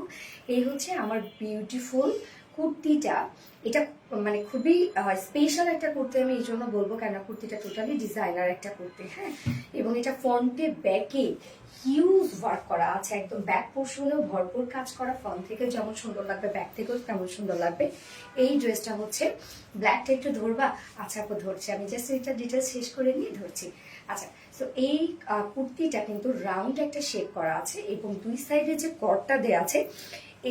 এই হচ্ছে আমার বিউটিফুল কুর্তিটা। এটা মানে খুবই স্পেশাল একটা কুর্তি, আমি এই জন্য বলবো কেন কুর্তিটা টোটালি ডিজাইনার একটা কুর্তি, হ্যাঁ এবং এটা ফ্রন্টে ব্যাকে হিউজ ওয়ার্ক করা আছে, একদম ব্যাক পোর্শনেও ভরপুর কাজ করা, ফ্রন্ট থেকে যেমন সুন্দর লাগবে ব্যাক থেকেও তেমন সুন্দর লাগবে। এই ড্রেসটা হচ্ছে ব্ল্যাকটা একটু ধরবা, আচ্ছা আপু ধরছি, আমি জাস্ট এটা ডিটেলস শেষ করে নিয়ে ধরছি। আচ্ছা তো তো এই কুর্তিটা কিন্তু রাউন্ড একটা শেপ করা আছে এবং দুই সাইডে যে কর্ডটা দেওয়া আছে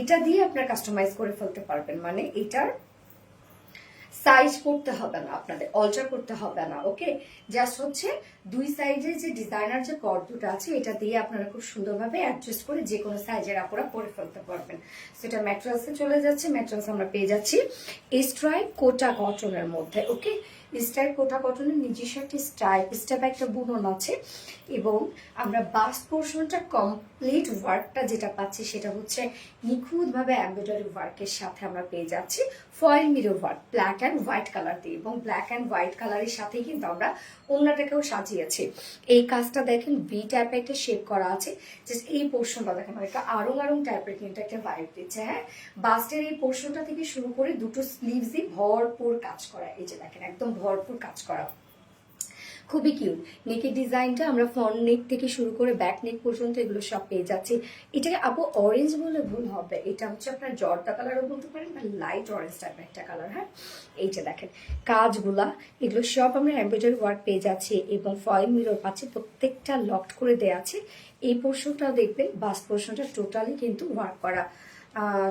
এটা দিয়ে আপনার কাস্টমাইজ করে ফেলতে পারবেন, মানে এটার সাইজ করতে হবে না, আপনাদের অল্টার করতে হবে না। ওকে, জাস্ট হচ্ছে দুই সাইডে যে ডিজাইনার যে কর্ড দুটো আছে এটা দিয়ে আপনারা খুব সুন্দরভাবে অ্যাডজাস্ট করে যে কোনো সাইজের আপনারা পরে ফেলতে পারবেন। সেটা ম্যাটেরিয়ালসে চলে যাচ্ছে, ম্যাটেরিয়ালস আমরা পেয়ে যাচ্ছি স্ট্রাইপ কোটা কটনের মধ্যে। ওকে, স্ট্রাইপ কোটা কটনের নিজস্ব একটি স্টেপ একটা বুনন আছে এবং আমরা বাস্ট পোর্শনটা কমপ্লিট ওয়ার্কটা যেটা পাচ্ছি সেটা হচ্ছে নিখুঁতভাবে এমব্রয়ডারি ওয়ার্কের সাথে আমরা পেয়ে যাচ্ছি foil mirror work black and white colour দিয়ে, এবং ব্ল্যাক অ্যান্ড হোয়াইট কালারের সাথে কিন্তু আমরা ওড়নাটাকেও সাজিয়েছি। এই কাজটা দেখেন ভি টাইপের একটা শেপ করা আছে, জাস্ট এই পোর্শনটা দেখেন একটা আড়ং আড়ং টাইপের কিন্তু একটা ভাইব দিচ্ছে। হ্যাঁ, বাস্টের এই পোর্শনটা থেকে শুরু করে দুটো স্লিভসই ভরপুর কাজ করা, এই যে দেখেন একদম ভরপুর কাজ করা, খুবই কিউট। নেকের ডিজাইনটা আমরা ফ্রন্ট নেক থেকে শুরু করে ব্যাক নেক পর্যন্ত এগুলো সব পেয়ে যাচ্ছি। এটাকে আপু অরেঞ্জ বলে ভুল হবে, এটা হচ্ছে আপনার জর্দা কালারও বলতে পারেন বা লাইট অরেঞ্জ টাইপের একটা কালার। হ্যাঁ, এইটা দেখেন কাজগুলা এগুলো সব আমরা এমব্রয়ডারি ওয়ার্ক পেয়ে যাচ্ছি এবং ফয়েল মিরর পাচ্ছি, প্রত্যেকটা লকড করে দেওয়া আছে। এই পোর্শনটাও দেখবেন বাস্ট পোর্শনটা টোটালি কিন্তু ওয়ার্ক করা।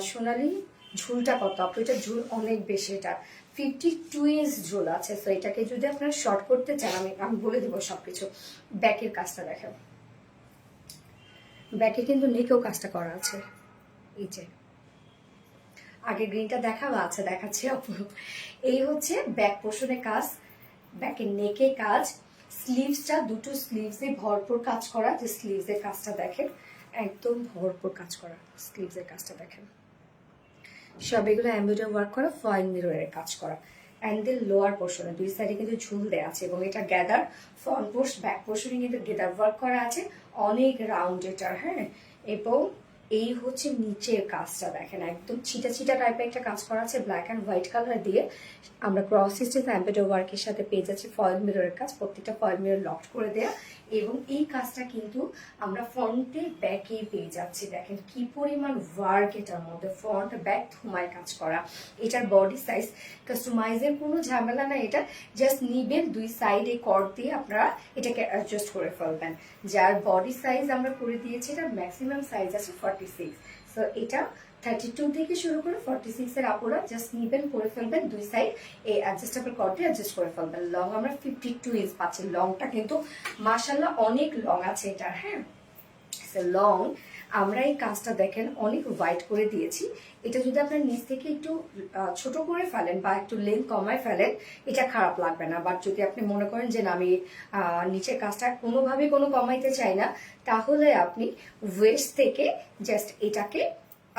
সোনালি ঝুলটা কত আপু? এটা ঝুল অনেক বেশি, এটা 52 ইঞ্চ ঝোল আছে। তো এটাকে যদি আপনারা শর্ট করতে চান আমি বলে দেবো সবকিছু। ব্যাকের কাজটা দেখেন, ব্যাকে কিন্তু নেকেও কাজটা করা আছে, এই যে আগে গ্রিনটা দেখাবো, আচ্ছা দেখাচ্ছি আপু। এই হচ্ছে ব্যাক পোর্শনের কাজ, ব্যাকের নেকে কাজ, স্লিভসটা দুটো স্লিভসে ভরপুর কাজ করা, যে স্লিভসের কাজটা দেখেন একদম ভরপুর কাজ করা, স্লিভসের কাজটা দেখেন সব এগুলো এমব্রয়ডারি ওয়ার্ক করা, ফয়েল মিররের কাজ করা। অ্যান্ড দেন লোয়ার পোর্শনে দুই সাইডে কিন্তু ঝুল দেওয়া আছে এবং এটা গ্যাদার, ফ্রন্ট পোর্শ ব্যাক পোর্শনে কিন্তু গ্যাদার ওয়ার্ক করা আছে, অনেক রাউন্ড এটা। হ্যাঁ, এবং এই হচ্ছে নিচের কাজটা দেখেন একদম ছিটা ছিটা টাইপের একটা কাজ করা আছে ব্ল্যাক অ্যান্ড হোয়াইট কালার দিয়ে। আমরা ক্রস স্টিচ এমব্রয়ডারি ওয়ার্কের সাথে পেয়ে যাচ্ছি ফয়েল মিররের কাজ, প্রত্যেকটা ফয়েল মিরর লক করে দেয়া, এবং এই কাজটা কিন্তু আমরা ফ্রন্টে ব্যাকে পেয়ে যাচ্ছি। দেখেন কি পরিমাণ ওয়ার্ক এটার মধ্যে, ফ্রন্ট ব্যাক ধুমায় কাজ করা। এটার বডি সাইজ কাস্টমাইজের কোনো ঝামেলা না, এটা জাস্ট নিবেন দুই সাইডে কর্ড দিয়ে আপনারা এটাকে অ্যাডজাস্ট করে ফেলবেন। যার বডি সাইজ আমরা করে দিয়েছি, এটা ম্যাক্সিমাম সাইজ আছে 46। সো এটা 32 থেকে শুরু করে 46 এর আপুরা জাস্ট নিবেন, করে ফেলবেন দুই সাইড এই অ্যাডজাস্টেবল কর্ড দিয়ে অ্যাডজাস্ট করে ফেলবেন। লং আমরা 52 ইঞ্চ পাচ্ছি, লংটা কিন্তু মাশাআল্লাহ অনেক লং আছে এটা। হ্যাঁ, লং আমরা এই কাজটা দেখেন অনেক হোয়াইট করে দিয়েছি। এটা যদি আপনার নিচ থেকে একটু ছোট করে ফেলেন বা একটু লেন্থ কমায় ফেলেন এটা খারাপ লাগবে না, বাট যদি আপনি মনে করেন যে না আমি নিচের কাজটা কোনোভাবে কোনো কমাইতে চাই না, তাহলে আপনি ওয়েস্ট থেকে জাস্ট এটাকে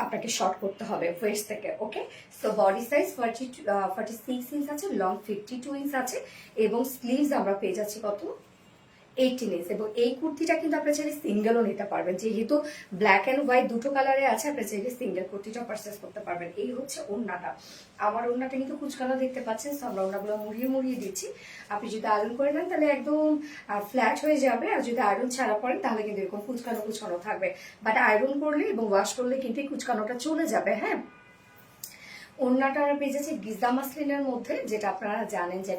আপনাকে শর্ট করতে হবে ওয়েস্ট থেকে। ওকে, সো বডি সাইজ 46 ইঞ্চ আছে, লং 52 ইঞ্চ আছে এবং স্লিভস আমরা পেয়ে যাচ্ছি কত 18 ইঞ্চ। এবং এই কুর্তিটা কিন্তু আপনারা চাইলে সিঙ্গেলও নিতে পারবেন, যেহেতু ব্ল্যাক অ্যান্ড হোয়াইট দুটো কালারে আছে, আপনারা চাইলে সিঙ্গেল কুর্তিটা পারচেস করতে পারবেন। এই হচ্ছে ওড়নাটা, আমার ওড়নাটা কিন্তু কুচকানো দেখতে পাচ্ছেন, তো আমরা ওড়নাগুলো মুড়িয়ে মুড়িয়ে দিচ্ছি। আপনি যদি আয়রন করে নেন তাহলে একদম ফ্ল্যাট হয়ে যাবে, আর যদি আয়রন ছাড়া পড়েন তাহলে কিন্তু এরকম কুচকানো কুচকানো থাকবে, বাট আয়রন করলে এবং ওয়াশ করলে কিন্তু এই কুচকানোটা চলে যাবে। হ্যাঁ, ওড়নাটা আমরা পেয়ে যাচ্ছি গিজা মাসলিনের মধ্যে, যেটা আপনারা জানেন যে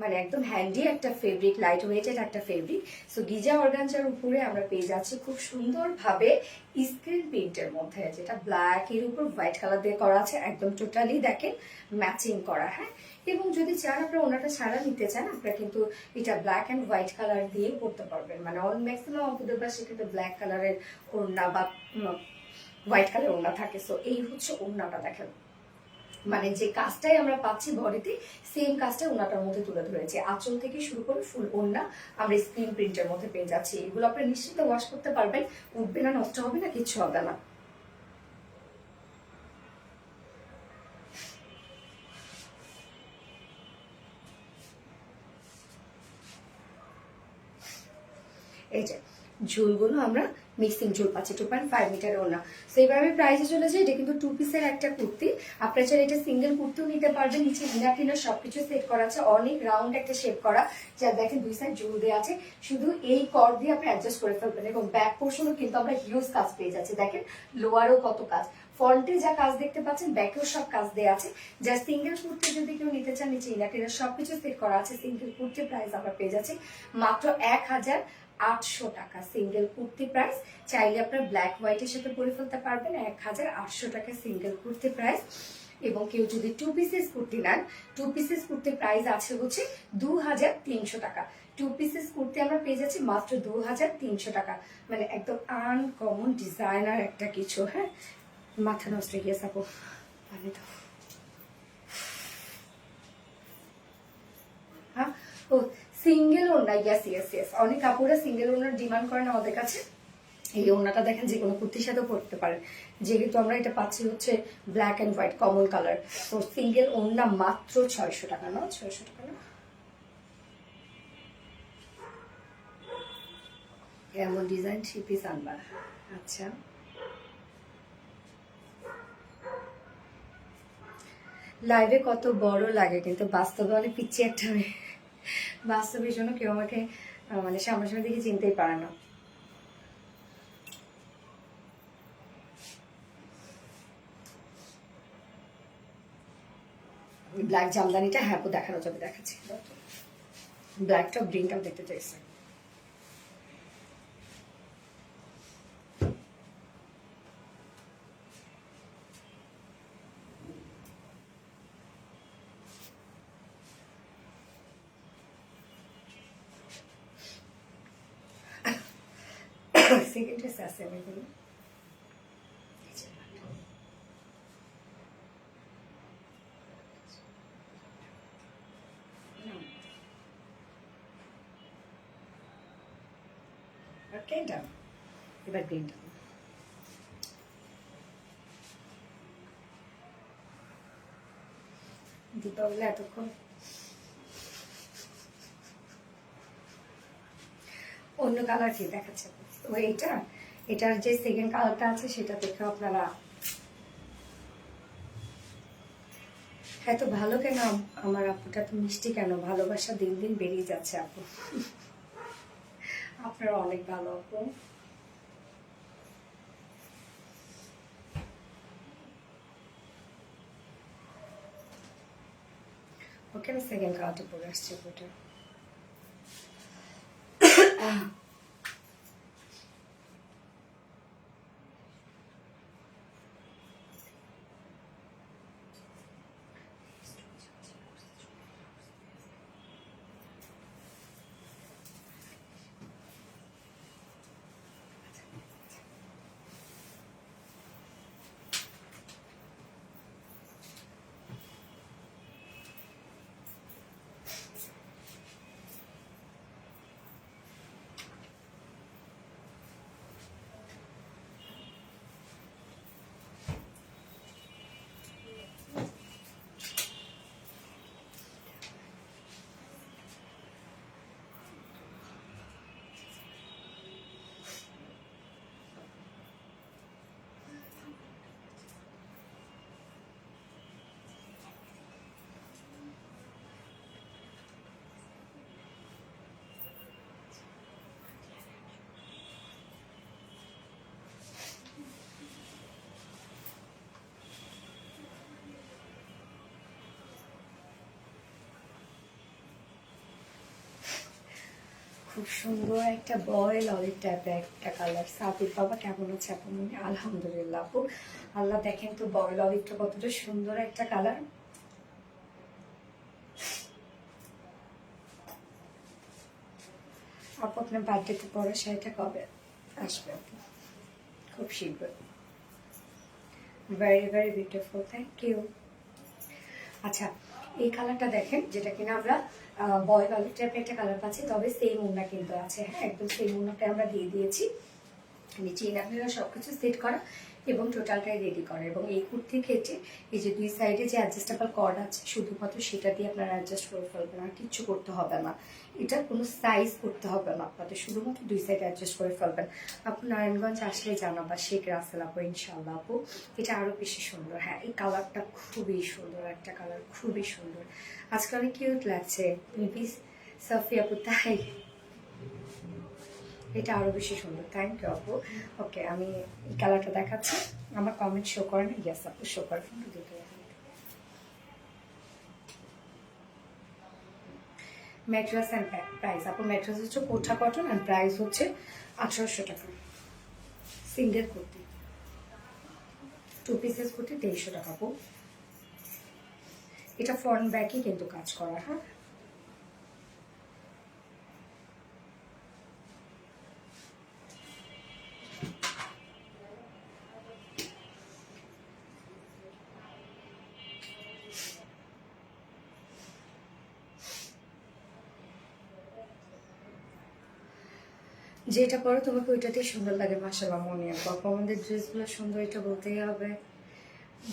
মানে একদম হ্যান্ডি একটা ফেব্রিক, লাইট ওয়েটেড একটা ফেব্রিক। সো গিজা অর্গানজার উপরে আমরা পেয়ে যাচ্ছি খুব সুন্দরভাবে স্ক্রিন প্রিন্টের মধ্যে, যেটা ব্ল্যাক এর উপর হোয়াইট কালার দিয়ে করা আছে, একদম টোটালি দেখেন ম্যাচিং করা। হ্যাঁ, এবং যদি চান আপনারা ওনাটা ছাড়া নিতে চান আপনারা কিন্তু এটা ব্ল্যাক অ্যান্ড হোয়াইট কালার দিয়ে করতে পারবেন, মানে অল ম্যাক্সিমাম আপুদের পাশে কিন্তু ব্ল্যাক কালারের ওড়না বা হোয়াইট কালার ওড়না থাকে। সো এই হচ্ছে ওড়নাটা দেখেন, মানে যে কাজটাই আমরা পাচ্ছি বডিতে সেম কাজটা ওনাটার মধ্যে তুলে ধরেছি, আঁচল থেকে শুরু করে ফুল ওড়না আমরা স্ক্রিন প্রিন্টের মধ্যে পেয়ে যাচ্ছি। এগুলো আপনি নিশ্চিত ওয়াশ করতে পারবেন, উঠবে না, নষ্ট হবে না, কিচ্ছু হবে না। এই যে ঝুলগুলো আমরা মিক্সিং ঝুল পাচ্ছি 2.5 মিটার ওড়না। সো এইভাবে প্রাইসে চলে যায়। এটা কিন্তু 2 পিসের একটা কুর্তি, আপনারা চাইলে এটা সিঙ্গেল কুর্তিও নিতে পারবেন। নিচে ইনার টিনার সবকিছু সেট করা আছে, অনেক রাউন্ড একটা শেপ করা, যা দেখেন দুই সাইড ঝুল দেওয়া আছে, শুধু এই কর্ড দিয়ে আপনি অ্যাডজাস্ট করে ফেলবেন। এবং ব্যাক পোর্শনও কিন্তু আমরা হিউজ কাজ পেয়ে যাচ্ছি, দেখেন লোয়ারও কত কাজ, ফ্রন্টে যা কাজ দেখতে পাচ্ছেন ব্যাকেও সব কাজ দেওয়া আছে। যা সিঙ্গেল কুর্তি যদি কেউ নিতে চান, নিচে ইনার টিনার সবকিছু সেট করা আছে। সিঙ্গেল কুর্তির প্রাইস আমরা পেয়ে যাচ্ছি মাত্র 1800 টাকা সিঙ্গেল কুর্তি প্রাইস। চাইলে আপনার ব্ল্যাক হোয়াইটের সাথে পরে ফেলতে পারবেন। 1800 টাকা সিঙ্গেল কুর্তি প্রাইস। এবং কেউ যদি 2 পিসেস কুর্তি নেন, 2 পিসেস কুর্তির প্রাইস আছে হচ্ছে 2300 টাকা। 2 পিসেস কুর্তি আমরা পেয়ে যাচ্ছি মাত্র 2300 টাকা। মানে একদম আনকমন ডিজাইনার একটা কিছু। হ্যাঁ, মাথা নষ্ট হয়ে গিয়েছে আপু, পানি দাও। হ্যাঁ, ও সিঙ্গেল ওড়না, ইয়েস ইয়েস ইয়েস, অনেক কাপড়রা সিঙ্গেল ওড়নার ডিমান্ড করেন আমাদের কাছে। এই ওড়নাটা দেখেন যে কোনো কুর্তির সাথেও পরতে পারেন, যেহেতু আমরা এটা পাচ্ছি হচ্ছে black and white common colour. তো সিঙ্গেল ওড়না মাত্র 600 টাকা, না 600 টাকা না, এমন ডিজাইন 3 পিস আনবা। আচ্ছা, লাইভে কত বড় লাগে কিন্তু বাস্তবে অনেক পিচ্ছি একটা মেয়ে। বাস্তবের জন্য কেউ আমাকে মানে সামনাসামনি দেখে চিনতেই পারে না। ব্ল্যাক জামদানিটা হ্যাঁ দেখানো যাবে, দেখাচ্ছি। ব্ল্যাকটা গ্রিনটাও দেখতে চাইছে। সেকেন্ড ড্রেস আছে এগুলো। ওকে, ডান। এবার গ্রিনটা দীপাবলি এতক্ষণ অন্য কালার কি দেখাচ্ছে ও, এটার যে সেকেন্ড কালারটা আছে সেটা দেখে আপনারা এত ভালো কেন আমার আপুটা, তো মিষ্টি কেন, ভালোবাসা দিন দিন বেরিয়ে যাচ্ছে আপু। আপনারা অনেক ভালো আপু। ওকে, আমি সেকেন্ড কালারটা পরে আসছি আপুটা। খুব সুন্দর একটা বয়েল অলিভ টাইপের একটা কালার। সাবির বাবা কেমন আছে আপু? আলহামদুলিল্লাহ আপু, আল্লাহ দেখেন তো বয়েল অলিভটা কতটা সুন্দর একটা কালার। আপু আপনার বার্থডেতে পরে শাড়িটা কবে আসবে আপু? খুব শীঘ্র। Very very beautiful, thank you. আচ্ছা, এই কালারটা দেখেন, যেটা কিনা আমরা বয়েল অলিভ টাইপের একটা কালার পাচ্ছি, তবে সেম ওড়না কিন্তু আছে। হ্যাঁ, একদম সেম ওড়নাটা আমরা দিয়ে দিয়েছি। নিচে ইনারগুলো সবকিছু সেট করা এবং টোটালটাই রেডি করা। এবং এই কুর্তির ক্ষেত্রে এই যে দুই সাইডে যে অ্যাডজাস্টেবল কর্ড আছে, শুধুমাত্র সেটা দিয়ে আপনারা অ্যাডজাস্ট করে ফেলবেন, আর কিচ্ছু করতে হবে না। এটা কোনো সাইজ করতে হবে না আপনাদের, শুধুমাত্র দুই সাইড অ্যাডজাস্ট করে ফেলবেন। আপু নারায়ণগঞ্জ আসলে জানাবা, শেখ রাসেল আপু, ইনশাল্লাহ আপু। এটা আরো বেশি সুন্দর। হ্যাঁ, এই কালারটা খুবই সুন্দর একটা কালার, খুবই সুন্দর। আজকে অনেক কিউট লাগছে মেবি সাফি আপু, তাই এটা আরো বেশি সুন্দর। থ্যাংক ইউ আপু। ওকে, আমি এই কালারটা দেখাচ্ছি। আমার কমেন্ট শো করে না? ইয়েস আপু, শো করে। ম্যাট্রেস অ্যান্ড প্রাইস, আপনার ম্যাট্রেস হচ্ছে কোঠা কটন অ্যান্ড প্রাইস হচ্ছে 1800 টাকা। সিঙ্গেল কুর্তি, 2 পিসেস কুর্তি 2300 টাকা আপু। এটা ফ্রন্ট ব্যাকই কিন্তু কাজ করা। হ্যাঁ, যেটা পরো তোমাকে ওইটাতেই সুন্দর লাগে। মাশাআল্লাহ মনে আপু, আমাদের ড্রেসগুলো সুন্দর, এটা বলতেই হবে।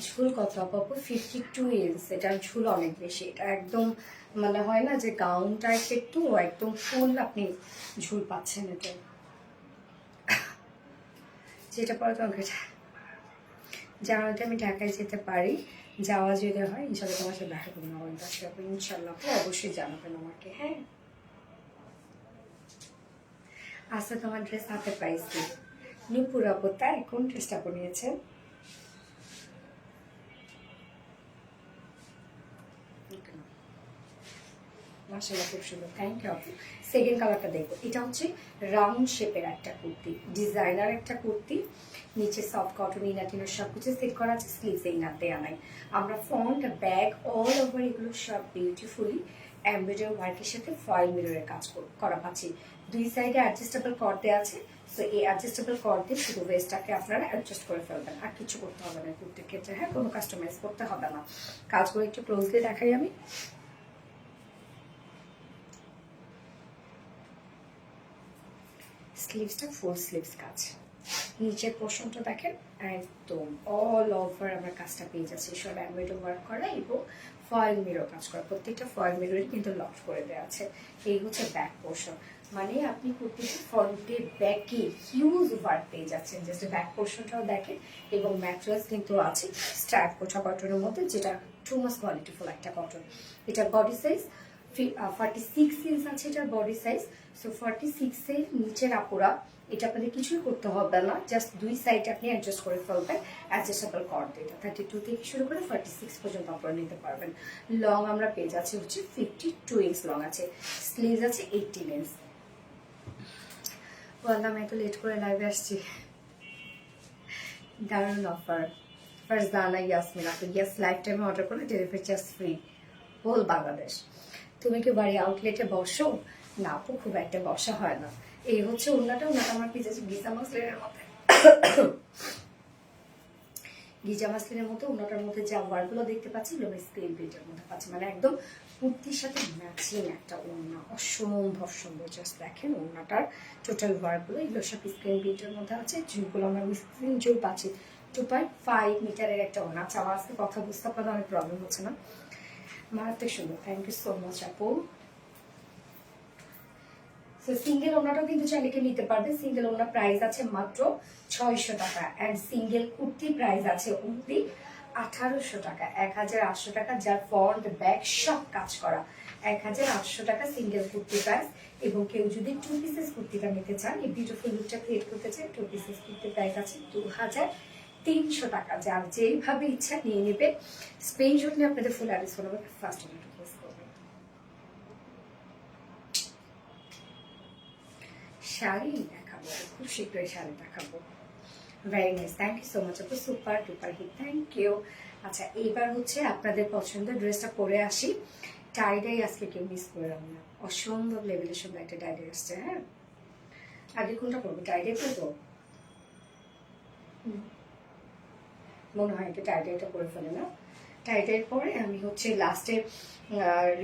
ঝুল কত আপু? 52 ইঞ্চ, এটার ঝুল অনেক বেশি। এটা একদম মানে হয় না যে গাউন টাইপের, তো একদম ফুল আপনি ঝুল পাচ্ছেন। এটা যেটা পরে তোমাকে জানাতে আমি ঢাকায় যেতে পারি, যাওয়া যদি হয় ইনশাল্লাহ তোমার সাথে দেখা করবেন আমার কাছে আপনি, ইনশাল্লাহ আপু অবশ্যই জানাবেন আমাকে। হ্যাঁ, আচ্ছা তোমার ড্রেস হাতে পাইছি নূপুর আপু, তাই কোন ড্রেসটা আপু নিয়েছেন? মাশাআল্লাহ খুব সুন্দর, থ্যাংক ইউ আপু। সেকেন্ড কালারটা দেখো, এটা হচ্ছে রাউন্ড শেপের একটা কুর্তি, ডিজাইনার একটা কুর্তি। নিচে সফট কটন ইনার টিনার সব কিছু সেট করা আছে, স্লিভসে ইনার দেওয়া নাই। আমরা ফ্রন্ট ব্যাক অল ওভার এগুলো সব বিউটিফুলি এমব্রয়ডারি ওয়ার্কের সাথে ফয়েল মিররের কাজ করা পাচ্ছি। দুই সাইডে অ্যাডজাস্টেবল কর্ড দেওয়া আছে। সো এই অ্যাডজাস্টেবল কর্ড দিয়ে শুধু ওয়েস্টটাকে আপনারা অ্যাডজাস্ট করে ফেলবেন, আর কিছু করতে হবে না কুর্তির ক্ষেত্রে। হ্যাঁ, কোনো কাস্টমাইজ করতে হবে না। কাজগুলো একটু ক্লোজলি দেখাই আমি। স্লিভসটা ফুল স্লিভস কাজ, নিচের পোর্শনটা দেখেন একদম অল ওভার আমরা কাজটা পেয়ে যাচ্ছি, সব এমব্রয়ডারি ওয়ার্ক করা এবং ফয়েল মিরর কাজ করা। প্রত্যেকটা ফয়েল মিররই কিন্তু লক করে দেওয়া আছে। এই হচ্ছে ব্যাক পোর্শন, মানে আপনি প্রত্যেকটা ফ্রন্টে ব্যাকে হিউজ ওয়ার্ক পেয়ে যাচ্ছেন। জাস্ট ব্যাক পোর্শনটাও দেখেন, এবং ম্যাটেরিয়ালস কিন্তু আছে স্ট্র্যাপ কোঠা কটনের মধ্যে, যেটা টু মাস কোয়ালিটিফুল একটা কটন। এটার বডি সাইজ 46 ইঞ্চ আছে এটার বডি সাইজ। সো 46 এর নিচের আপুরা এটা আপনাদের কিছুই করতে হবে না, জাস্ট দুই সাইড আপনি অ্যাডজাস্ট করে ফেলবেন অ্যাডজাস্টেবল কর্ড দিয়ে। 32 থেকে শুরু করে 46 পর্যন্ত আপনারা নিতে পারবেন। লং আমরা পেয়ে যাচ্ছি হচ্ছে 52 ইঞ্চ লং আছে, স্লিভস আছে 18 ইঞ্চ। বললাম এত লেট করে লাইভে আসছি, দারুণ অফার। ফারজানা ইয়াসমিন আপু, ইয়াস লাইফ টাইমে অর্ডার করলে delivery charge free whole Bangladesh. তুমি কি বাড়ি আউটলেটে বসো? না আপু, খুব একটা বসা হয় না। এই হচ্ছে ওনাটা আমার পিছাচ্ছে গিজা মাসলিনের মধ্যে, গিজা মাসলিনের মধ্যে ওনাটার মধ্যে যে ওয়ার্কগুলো দেখতে পাচ্ছি এগুলো স্ক্রিন প্রিন্টের মধ্যে পাচ্ছি, মানে একদম কুর্তির সাথে ম্যাচিং একটা ওড়না, অসম্ভব সুন্দর। জাস্ট দেখেন ওড়নাটার টোটাল ওয়ার্কগুলো, এগুলো সব স্ক্রিন প্রিন্টের মধ্যে আছে। ঝুলগুলো আমরা স্ক্রিন ঝুল পাচ্ছি। 2.5 মিটারের একটা ওড়না আছে। আমার আজকে কথা বুঝতে আপনাদের অনেক প্রবলেম হচ্ছে না, মারাত্মক সুন্দর। থ্যাংক ইউ সো মাচ আপু। সিঙ্গেল ওনাটাও কিন্তু চাইলে কেউ নিতে পারবে। সিঙ্গেল ওনা প্রাইস আছে মাত্র 600 টাকা, অ্যান্ড সিঙ্গেল কুর্তি প্রাইস আছে অনলি 1800 টাকা, 1800 টাকা, যার ফ্রন্ট ব্যাক সব কাজ করা। 1800 টাকা সিঙ্গেল কুর্তি প্রাইস। এবং কেউ যদি 2 পিসেস কুর্তিটা নিতে চান, এই বিউটিফুল লুকটা ক্রিয়েট করতে চান, 2 পিসেস কুর্তি প্রাইস আছে 2300 টাকা। যার যেইভাবে ইচ্ছা নিয়ে নেবে, স্ক্রিনশট নিয়ে আপনাদের full address phone number first post করবেন। শাড়ি দেখাবো, খুব শীঘ্রই শাড়ি দেখাবো। Very nice, thank you so much আপু, super duper hit, thank you. আচ্ছা, এইবার হচ্ছে আপনাদের পছন্দের ড্রেসটা পরে আসি। টাইডাই আজকে কেউ মিস করলাম না, অসম্ভব লেভেলের সুন্দর একটা টাইডাই আসছে। হ্যাঁ, আগে কোনটা করবো? টাইডাই করবো মনে হয়, একটু টাইডাইটা করে ফেলে না। টাইডাই পরে আমি হচ্ছে লাস্টে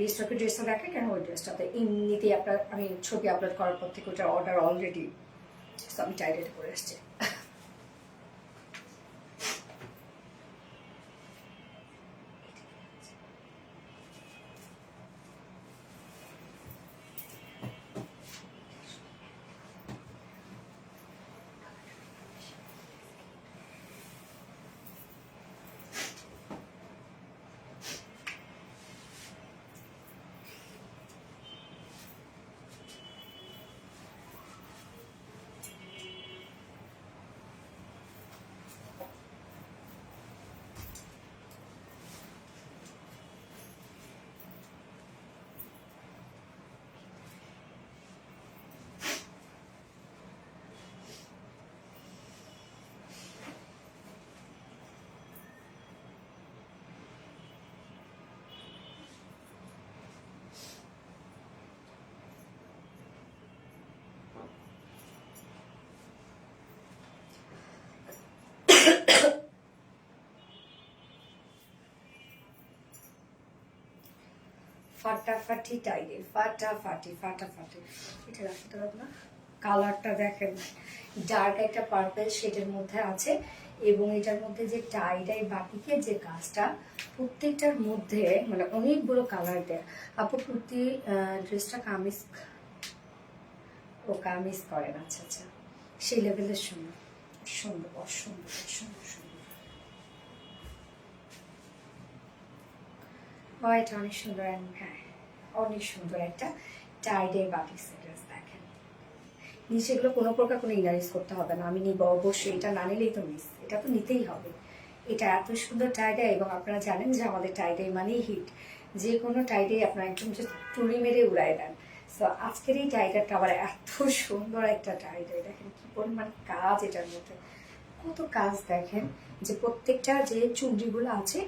রিস্টকের ড্রেসটা দেখে, কেন ওই ড্রেসটাতে এমনিতেই আপনার আমি ছবি আপলোড করার পর থেকে ওটার অর্ডার অলরেডি, সো আমি টাইডাইটা করে আসছি। ফাটাফাটি টাইডে, ফাটাফাটি ফাটাফাটি। এটা রাখতে পারবো না। কালারটা দেখেন, ডার্ক একটা পার্পল শেডের মধ্যে আছে এবং এটার মধ্যে যে টাইডাই বাটিকের যে কাজটা, প্রত্যেকটার মধ্যে মানে অনেকগুলো কালার দেয়। আপু কুর্তি ড্রেসটা কামিজ, ও কামিজ করেন, আচ্ছা আচ্ছা, সেই লেভেলের সুন্দর সুন্দর অসুন্দর সুন্দর সুন্দর। এটা অনেক সুন্দর, হ্যাঁ অনেক সুন্দর একটা টাইডে বাটিক সেট দেখেন। নিচে এগুলো কোনো প্রকার কোনো ইনারিজ করতে হবে না, আমি নিব অবশ্যই, এটা না নিলেই তো মিস, এটা তো নিতেই হবে। এটা এত সুন্দর টাইডে, এবং আপনারা জানেন যে আমাদের টাইডে মানেই হিট, যে কোনো টাইডে আপনারা একদম যে টুরি মেরে উড়ায় দেন। সো আজকের এই টাইডারটা আবার এত সুন্দর একটা টাইডে, দেখেন কি পরিমাণ কাজ এটার মধ্যে, কত কাজ দেখেন, যে প্রত্যেকটা যে চুনরিগুলো আছে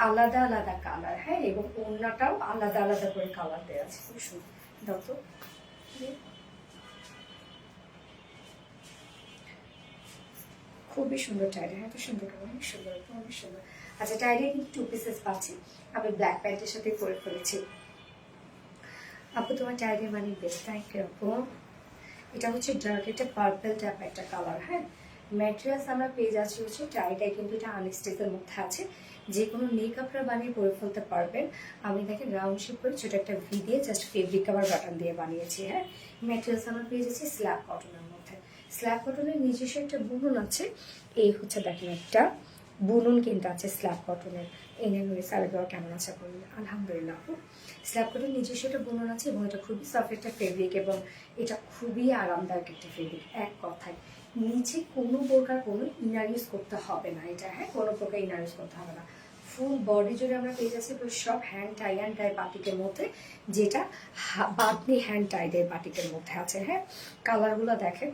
আলাদা আলাদা কালার, হ্যাঁ, এবং ওড়নাটাও আলাদা আলাদা করে কালার দেওয়া আছে, খুব সুন্দর। দাও তো, খুবই সুন্দর টাইডে, এত সুন্দর, অনেক সুন্দর, অনেক সুন্দর। আচ্ছা, টাইডে কিন্তু 2 পিসেস পাচ্ছি, আমি ব্ল্যাক প্যান্টের সাথে পরে ফেলেছি। আপু তোমার টাইডে মানে বেস্ট, থ্যাংক ইউ আপু। এটা হচ্ছে ডার্ক একটা পার্পল টাইপ একটা কালার, হ্যাঁ। ম্যাটেরিয়ালস আমরা পেয়ে যাচ্ছি হচ্ছে টাইডাই, কিন্তু এটা আনস্টিচের মধ্যে আছে, যে কোনো নেক আপনারা বানিয়ে পরে ফেলতে পারবেন। আমি দেখেন রাউন্ড শেপ করে ছোট একটা ভি দিয়ে জাস্ট ফেব্রিক কাভার বাটন দিয়ে বানিয়েছি, হ্যাঁ। ম্যাটেরিয়ালস আমরা পেয়ে যাচ্ছি স্ল্যাব কটনের মধ্যে। স্ল্যাব কটনের নিজস্ব একটা বুনন আছে, এই হচ্ছে দেখেন একটা বুনন কিন্তু আছে স্ল্যাব কটনের। সালগাও কেমন আছে বলুন? আলহামদুলিল্লাহ। স্ল্যাব কটন নিজস্ব একটা বুনন আছে এবং এটা খুবই সফট একটা ফেব্রিক এবং এটা খুবই আরামদায়ক একটা ফেব্রিক। এক কথায় নিচে কোনো প্রকার কোনো ইনার ইউজ করতে হবে না, এটা, হ্যাঁ, কোনো প্রকার ইনার ইউজ করতে হবে না। ফুল বডি জুড়ে আমরা পেয়ে যাচ্ছি সব হ্যান্ড টাই অ্যান্ড টাই বাটিকের মধ্যে, যেটা বাদনি হ্যান্ড টাইডের বাটিকের মধ্যে আছে, হ্যাঁ। কালারগুলো দেখেন,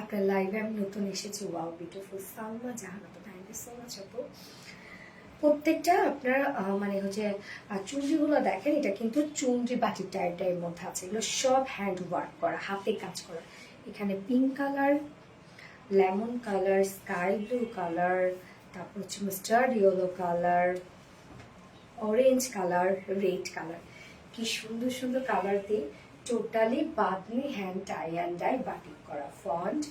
আপনার লাইভে আমি নতুন এসেছি, ওয়াও বিউটিফুল। সালমা জাহান আপু, থ্যাংক ইউ সো মাচ আপু। প্রত্যেকটা আপনার মানে হচ্ছে চুনরিগুলো দেখেন, এটা কিন্তু চুনরি বাটিক টাইপের মধ্যে আছে, এগুলো সব হ্যান্ড ওয়ার্ক করা, হাতে কাজ করা। এখানে pink colour, lemon colour, sky blue colour, তারপর হচ্ছে mustard yellow colour, orange colour, red colour, কি সুন্দর সুন্দর কালার দিয়ে টোটালি বাদনি hand tie and dye batik করা। ফ্রন্ট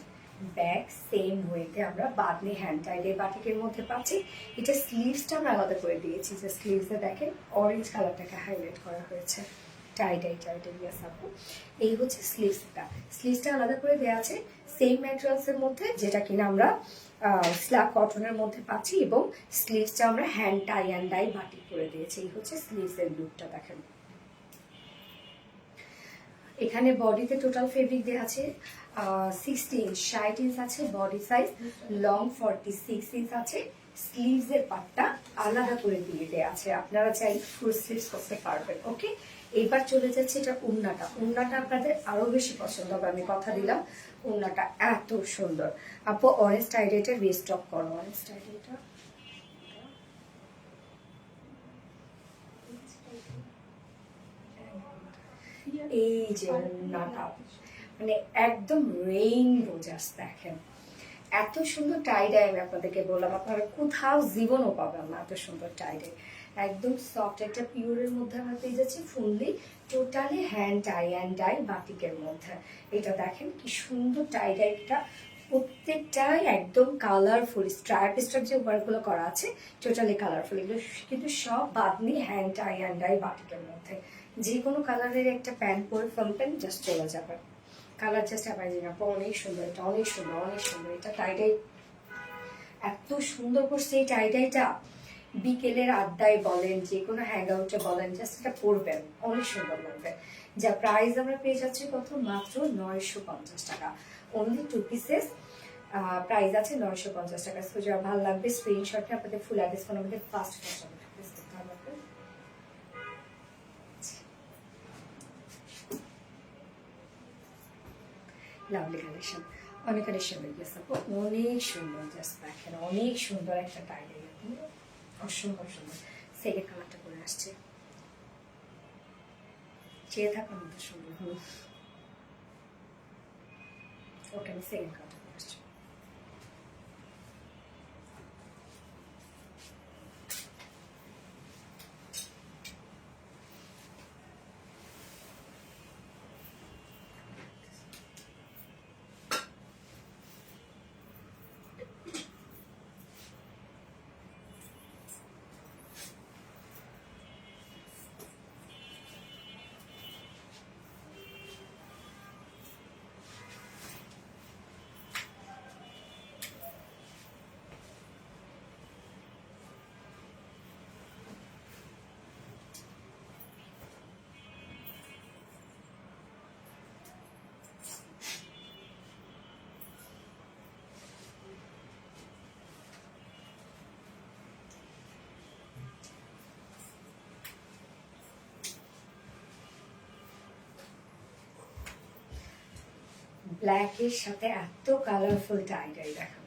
ব্যাক সেম ওয়েতে আমরা বাদনি হ্যান্ড টাইডের বাটিকের মধ্যে পাচ্ছি। এটা স্লিভসটা আমরা আলাদা করে দিয়েছি, যে স্লিভসে দেখেন অরেঞ্জ কালারটাকে হাইলাইট করা হয়েছে, টাইডাই টাইডাই, ইয়াস আপু। এই হচ্ছে স্লিভসটা আলাদা করে দেওয়া আছে সেম ম্যাটেরিয়ালসের মধ্যে, যেটা কিনা আমরা স্ল্যাব কটনের মধ্যে পাচ্ছি, এবং স্লিভসটা আমরা hand tie and dye batik করে দিয়েছি। এই হচ্ছে স্লিভসের লুকটা দেখেন। এখানে বডিতে টোটাল ফেব্রিক দেওয়া আছে 60 ইঞ্চ, 60 ইঞ্চ আছে বডি সাইজ, লং 46 ইঞ্চ আছে। স্লিভসের পার্টটা আলাদা করে দিয়ে দেওয়া আছে, আপনারা চাই ফুল স্লিভস করতে পারবেন। ওকে, এবার চলে যাচ্ছে এটা ওড়নাটা। ওড়নাটা আপনাদের আরো বেশি পছন্দ হবে, আমি কথা দিলাম। ওড়নাটা এত সুন্দর আপু। অরেঞ্জ টাইডেটা রিস্টক করো, অরেঞ্জ টাইডেটা এই যে ওড়নাটা মানে একদম রেইনবো, জাস্ট দেখেন এত সুন্দর টাইডাই। আমি আপনাদেরকে বললাম, আপনারা কোথাও জীবনও পাবেন না এত সুন্দর টাইডাই। একদম সফট একটা পিওরের মধ্যে আমরা পেয়ে যাচ্ছি, fully totally hand tie and dye বাটিকের মধ্যে। এটা দেখেন কি সুন্দর টাইডাইটা, প্রত্যেকটাই একদম কালারফুল। স্ট্রাইপ যে ওয়ার্কগুলো করা আছে টোটালি কালারফুল, এগুলো কিন্তু সব Bamni hand tie and dye বাটিকের মধ্যে। যে কোনো কালারের একটা প্যান্ট পরে ফেলবেন, জাস্ট চলে যাবে। কালার জাস্ট অ্যামাজিং আপু, অনেক সুন্দর, এটা অনেক সুন্দর, অনেক সুন্দর। এটা টাইডাই এত সুন্দর করছে, এই টাইডাইটা বিকেলের আড্ডায় বলেন, যে কোনো হ্যাং আউটে বলেন, জাস্ট এটা পরবেন, অনেক সুন্দর লাগবে। যা প্রাইস আমরা পেয়ে যাচ্ছি কত, মাত্র 950 টাকা, অনলি 2 পিসেস। প্রাইস আছে 950 টাকা। সো যা ভালো লাগবে স্ক্রিনশটে আপনাদের ফুল অ্যাড্রেস ফোন আমাদের ফার্স্ট করতে হবে। লাভলি কালেকশন, অনেক কালেকশন বেরিয়েছে আপু, অনেক সুন্দর, জাস্ট দেখেন অনেক সুন্দর একটা টাইডাই, অসম্ভব সুন্দর। সেকেন্ড কালারটা করে আসছে, চেয়ে থাকার মতো সুন্দর। ওকে, আমি সেকেন্ড কালারটা করে আসছি। ব্ল্যাকের সাথে এত কালারফুল টাইডাই দেখো,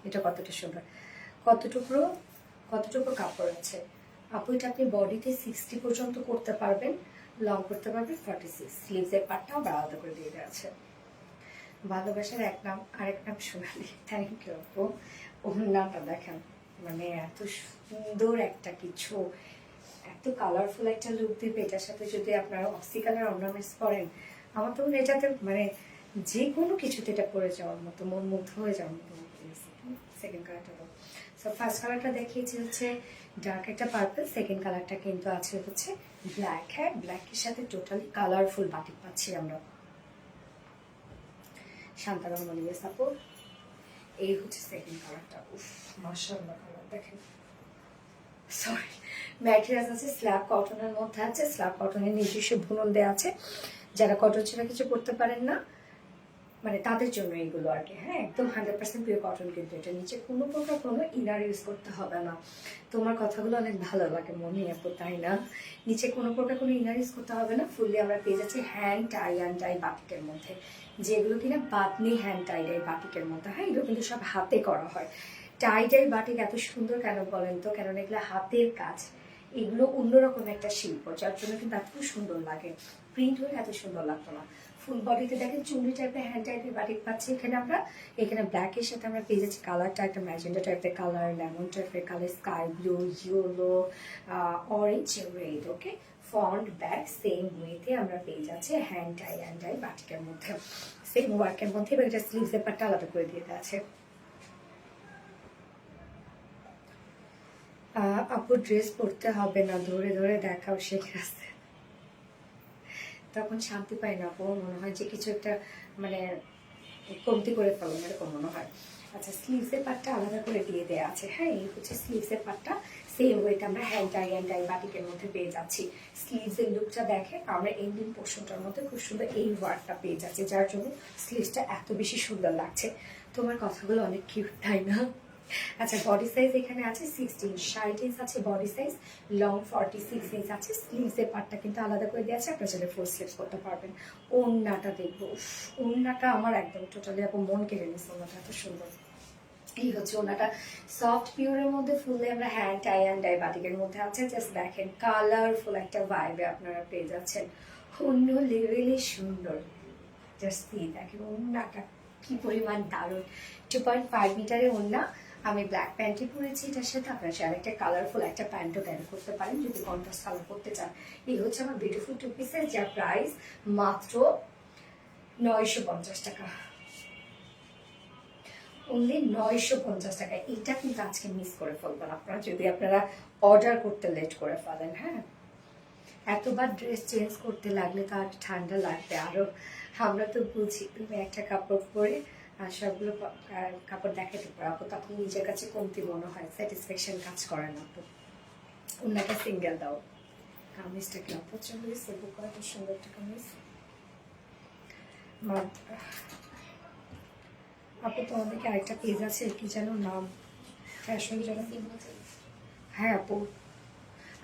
এটা কতটা সুন্দর, কতটুকু কাপড় আছে। আপু এটা আপনি বডিতে 60 পর্যন্ত করতে পারবেন, লং করতে পারবেন 46। স্লিভসের পার্টটাও আলাদা করে দিয়ে দেওয়া আছে। ভালোবাসার এক নাম, আরেক নাম সোনালি। থ্যাংক ইউ আপু। ওড়নাটা দেখেন, মানে এত সুন্দর একটা কিছু, এত কালারফুল একটা লুক দিবে। এটার সাথে যদি আপনারা অক্সি কালার অর্নামেন্টস পরেন, আমার তো এটাতে মানে যে কোনো কিছুতে এটা পরে যাওয়ার মতো, মন মুগ্ধ হয়ে যাওয়ার মতো। সেকেন্ড কালারটা তো, সো ফার্স্ট কালারটা দেখিয়েছি হচ্ছে ডার্ক একটা পার্পল, সেকেন্ড কালারটা কিন্তু আছে হচ্ছে ব্ল্যাক। হ্যাঁ, ব্ল্যাকের সাথে টোটালি কালারফুল বাটিক পাচ্ছি আমরা। শান্তা রহমানি সাপোর্ট, এই হচ্ছে সেকেন্ড কালারটা। উফ, মাশাআল্লাহ কালার দেখেন। সরি, ম্যাটেরিয়ালস আছে স্ল্যাব কটনের মধ্যে আছে, স্ল্যাব কটনের নিজস্ব বুনন দেওয়া আছে। যারা কটন ছাড়া কিছু করতে পারেন না, মানে তাদের জন্য এইগুলো আর কি। হ্যাঁ, একদম 100% পিওর কটন, কিন্তু এটা নিচে কোনো প্রকার কোনো ইনার ইউজ করতে হবে না। তোমার কথাগুলো অনেক ভালো লাগে মনে আপু, তাই না? নিচে কোনো প্রকার কোনো ইনার ইউজ করতে হবে না। ফুললি আমরা পেয়ে যাচ্ছি হ্যান্ড টাই অ্যান্ড টাই বাটিকের মধ্যে, যেগুলো কিনা বাতনি হ্যান্ড টাই ডাই বাটিকের মধ্যে। হ্যাঁ, এগুলো কিন্তু সব হাতে করা হয়। টাই ডাই বাটিক এত সুন্দর কেন বলেন তো? কেননা এগুলো হাতের কাজ, এগুলো অন্যরকম একটা শিল্প, যার জন্য কিন্তু এত সুন্দর লাগে। প্রিন্ট হলে এত সুন্দর লাগতো না। ফুল বডিতে দেখেন চুনরি টাইপের হ্যান্ড টাইপের বাটিক পাচ্ছি এখানে আমরা। এখানে ব্ল্যাকের সাথে আমরা পেয়ে যাচ্ছি কালারটা একটা ম্যাজেন্ডা টাইপের কালার, লেমন টাইপের colour, sky blue, yellow, orange, red. Okay, front back same ওয়েতে আমরা পেয়ে যাচ্ছি হ্যান্ড টাই অ্যান্ড টাই বাটিকের মধ্যে, সেম ওয়ার্কের মধ্যে। এবার এটা স্লিভসের পার্টটা আলাদা করে দিয়ে দেওয়া আছে। আপু ড্রেস পরতে হবে না, ধরে ধরে দেখাও শিখে আসতে, তখন শান্তি পাই না আপু। মনে হয় যে কিছু একটা মানে কমতি করে ফেলো, এরকম মনে হয়। আচ্ছা, স্লিভসের পার্টটা আলাদা করে দিয়ে দেওয়া আছে। হ্যাঁ, এই হচ্ছে স্লিভসের পার্টটা, সেম ওয়েতে আমরা হ্যান্ড টাই অ্যান্ড টাই বাটিকের মধ্যে পেয়ে যাচ্ছি। স্লিভসের লুকটা দেখে আমরা এন্ডিং পোর্শনটার মধ্যে খুব সুন্দর এই ওয়ার্কটা পেয়ে যাচ্ছি, যার জন্য স্লিভসটা এত বেশি সুন্দর লাগছে। তোমার কথাগুলো অনেক কিউট, তাই না? আচ্ছা, বডি সাইজ এখানে আছে 16, 60 ইঞ্চ আছে বডি সাইজ, লং 46 ইঞ্চ আছে। স্লিভসের পার্টটা কিন্তু আলাদা করে দিয়ে আছে, আপনার চাইলে ফুল স্লিভস করতে পারবেন। ওড়নাটা দেখবো, ওড়নাটা আমার একদম টোটালি এখন মন কেড়ে নিচ্ছে, ওড়নাটা এত সুন্দর। এই হচ্ছে ওড়নাটা, সফট পিওরের মধ্যে, ফুললে আমরা হ্যান্ড টাই অ্যান্ড ডাই বাটিকের মধ্যে আছে। জাস্ট দেখেন কালারফুল একটা ভাইবে আপনারা পেয়ে যাচ্ছেন, অন্য লেভেলে সুন্দর। জাস্ট দিয়ে দেখেন ওড়নাটা কি পরিমাণ দারুণ। 2.5 মিটারের ওড়না, আমি ব্ল্যাক প্যান্টই পরেছি এটার সাথে। আপনার চাইলে একটা কালারফুল একটা প্যান্টও ক্যারি করতে পারেন যদি কন্ট্রাস্ট কালার করতে চান। এই হচ্ছে আমার বিউটিফুল টু পিসের, যার প্রাইস মাত্র 950 টাকা, অনলি 950 টাকা। এটা কিন্তু আজকে মিস করে ফেলবেন আপনারা যদি আপনারা অর্ডার করতে লেট করে ফেলেন। হ্যাঁ, এতবার ড্রেস চেঞ্জ করতে লাগলে তো আর ঠান্ডা লাগবে আরো। আমরা তো বুঝি তুমি একটা কাপড় পরে আর সবগুলো কাপড় দেখাতে পারো, তখন নিজের কাছে কমতি মনে হয়, স্যাটিসফ্যাকশন কাজ করে না। তো অন্যটা সিঙ্গেল দাও। কামিজটা কি অপছন্দ হয়েছে? বুক করা সুন্দর একটা কামিজ। আপু তোমাদেরকে আরেকটা পেজ আছে কি যেন নাম, ফ্যাশন যেন। হ্যাঁ আপু,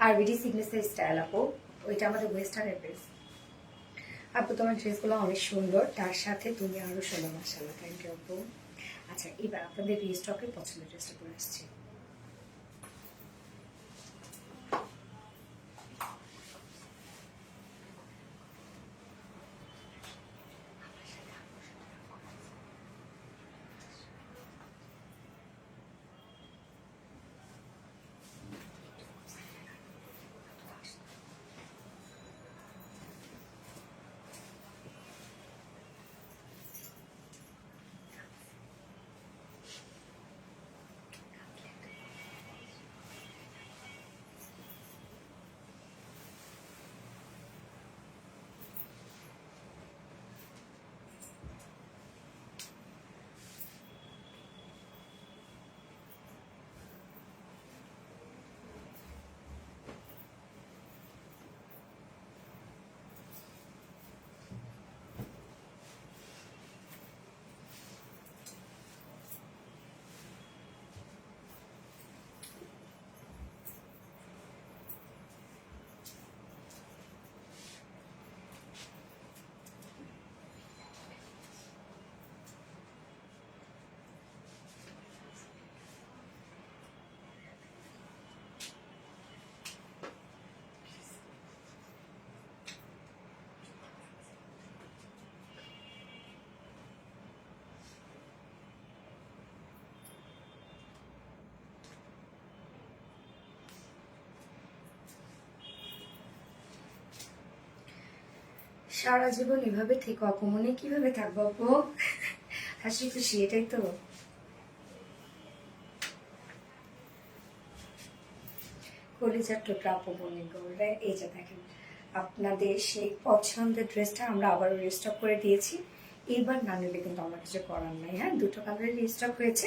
আরবিডি সিগনেচার স্টাইল আপু, ওইটা আমাদের ওয়েস্টার্নের পেজ। আপু তোমার ড্রেসগুলো অনেক সুন্দর, তার সাথে তুমি আরো সুন্দর, মাশাআল্লাহ। থ্যাংক ইউ আপু। আচ্ছা, এবার আপনাদের রিস্টকের পছন্দের ড্রেসটা পরে আসছি। সারা জীবন এভাবে থেকো আপু, মনে কিভাবে থাকবো আপু? হাসি খুশি, এটাই তো। কলিজার টুকরা আপু মনে করবে। এই যে দেখেন আপনাদের সেই পছন্দের ড্রেসটা আমরা আবারও রিস্টক করে দিয়েছি। এবার না নিলে কিন্তু আমার কিছু করার নাই। হ্যাঁ, দুটো কালারের রিস্টক হয়েছে,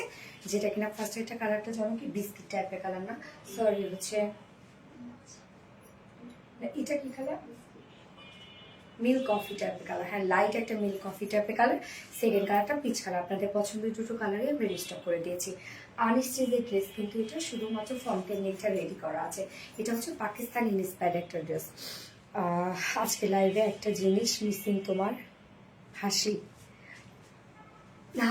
যেটা কিনা ফার্স্ট একটা কালারটা যেমন কি বিস্কিট টাইপের কালার, না সরি হচ্ছে এটা কি কালার, মিল্ক কফি টাইপের কালার। হ্যাঁ, লাইট একটা মিল্ক কফি টাইপের কালার। সেকেন্ড কালারটা পিচ কালার। আপনাদের পছন্দের দুটো কালারই আমরা রিস্টক করে দিয়েছি। আনস্টিচের ড্রেস কিন্তু এটা, শুধুমাত্র ফ্রন্টের নেকটা রেডি করা আছে। এটা হচ্ছে পাকিস্তানি ইন্সপায়ার্ড একটা ড্রেস। আজকে লাইভে একটা জিনিস মিসিং, তোমার হাসি।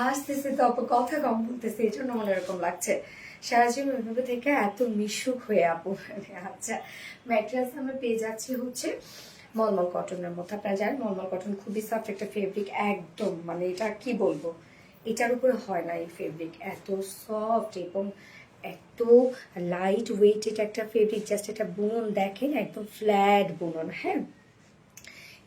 হাসতেছে তো আপু, কথা কম বলতেছে, এই জন্য মনে এরকম লাগছে। সারা জীবন ওইভাবে থেকে এত মিশুক হয়ে আপু। আচ্ছা, ম্যাটেরিয়ালস আমরা পেয়ে যাচ্ছি হচ্ছে মলমল কটনের মধ্যে। আপনারা জানেন মলমল কটন খুবই সফট একটা ফেব্রিক, একদম মানে এটা কি বলবো, এটার উপরে হয় না এই ফেব্রিক, এত সফট এবং এত লাইট ওয়েট। এটা একটা ফেব্রিক, জাস্ট এটা বুনন দেখেন, একদম ফ্ল্যাট বুনন। হ্যাঁ,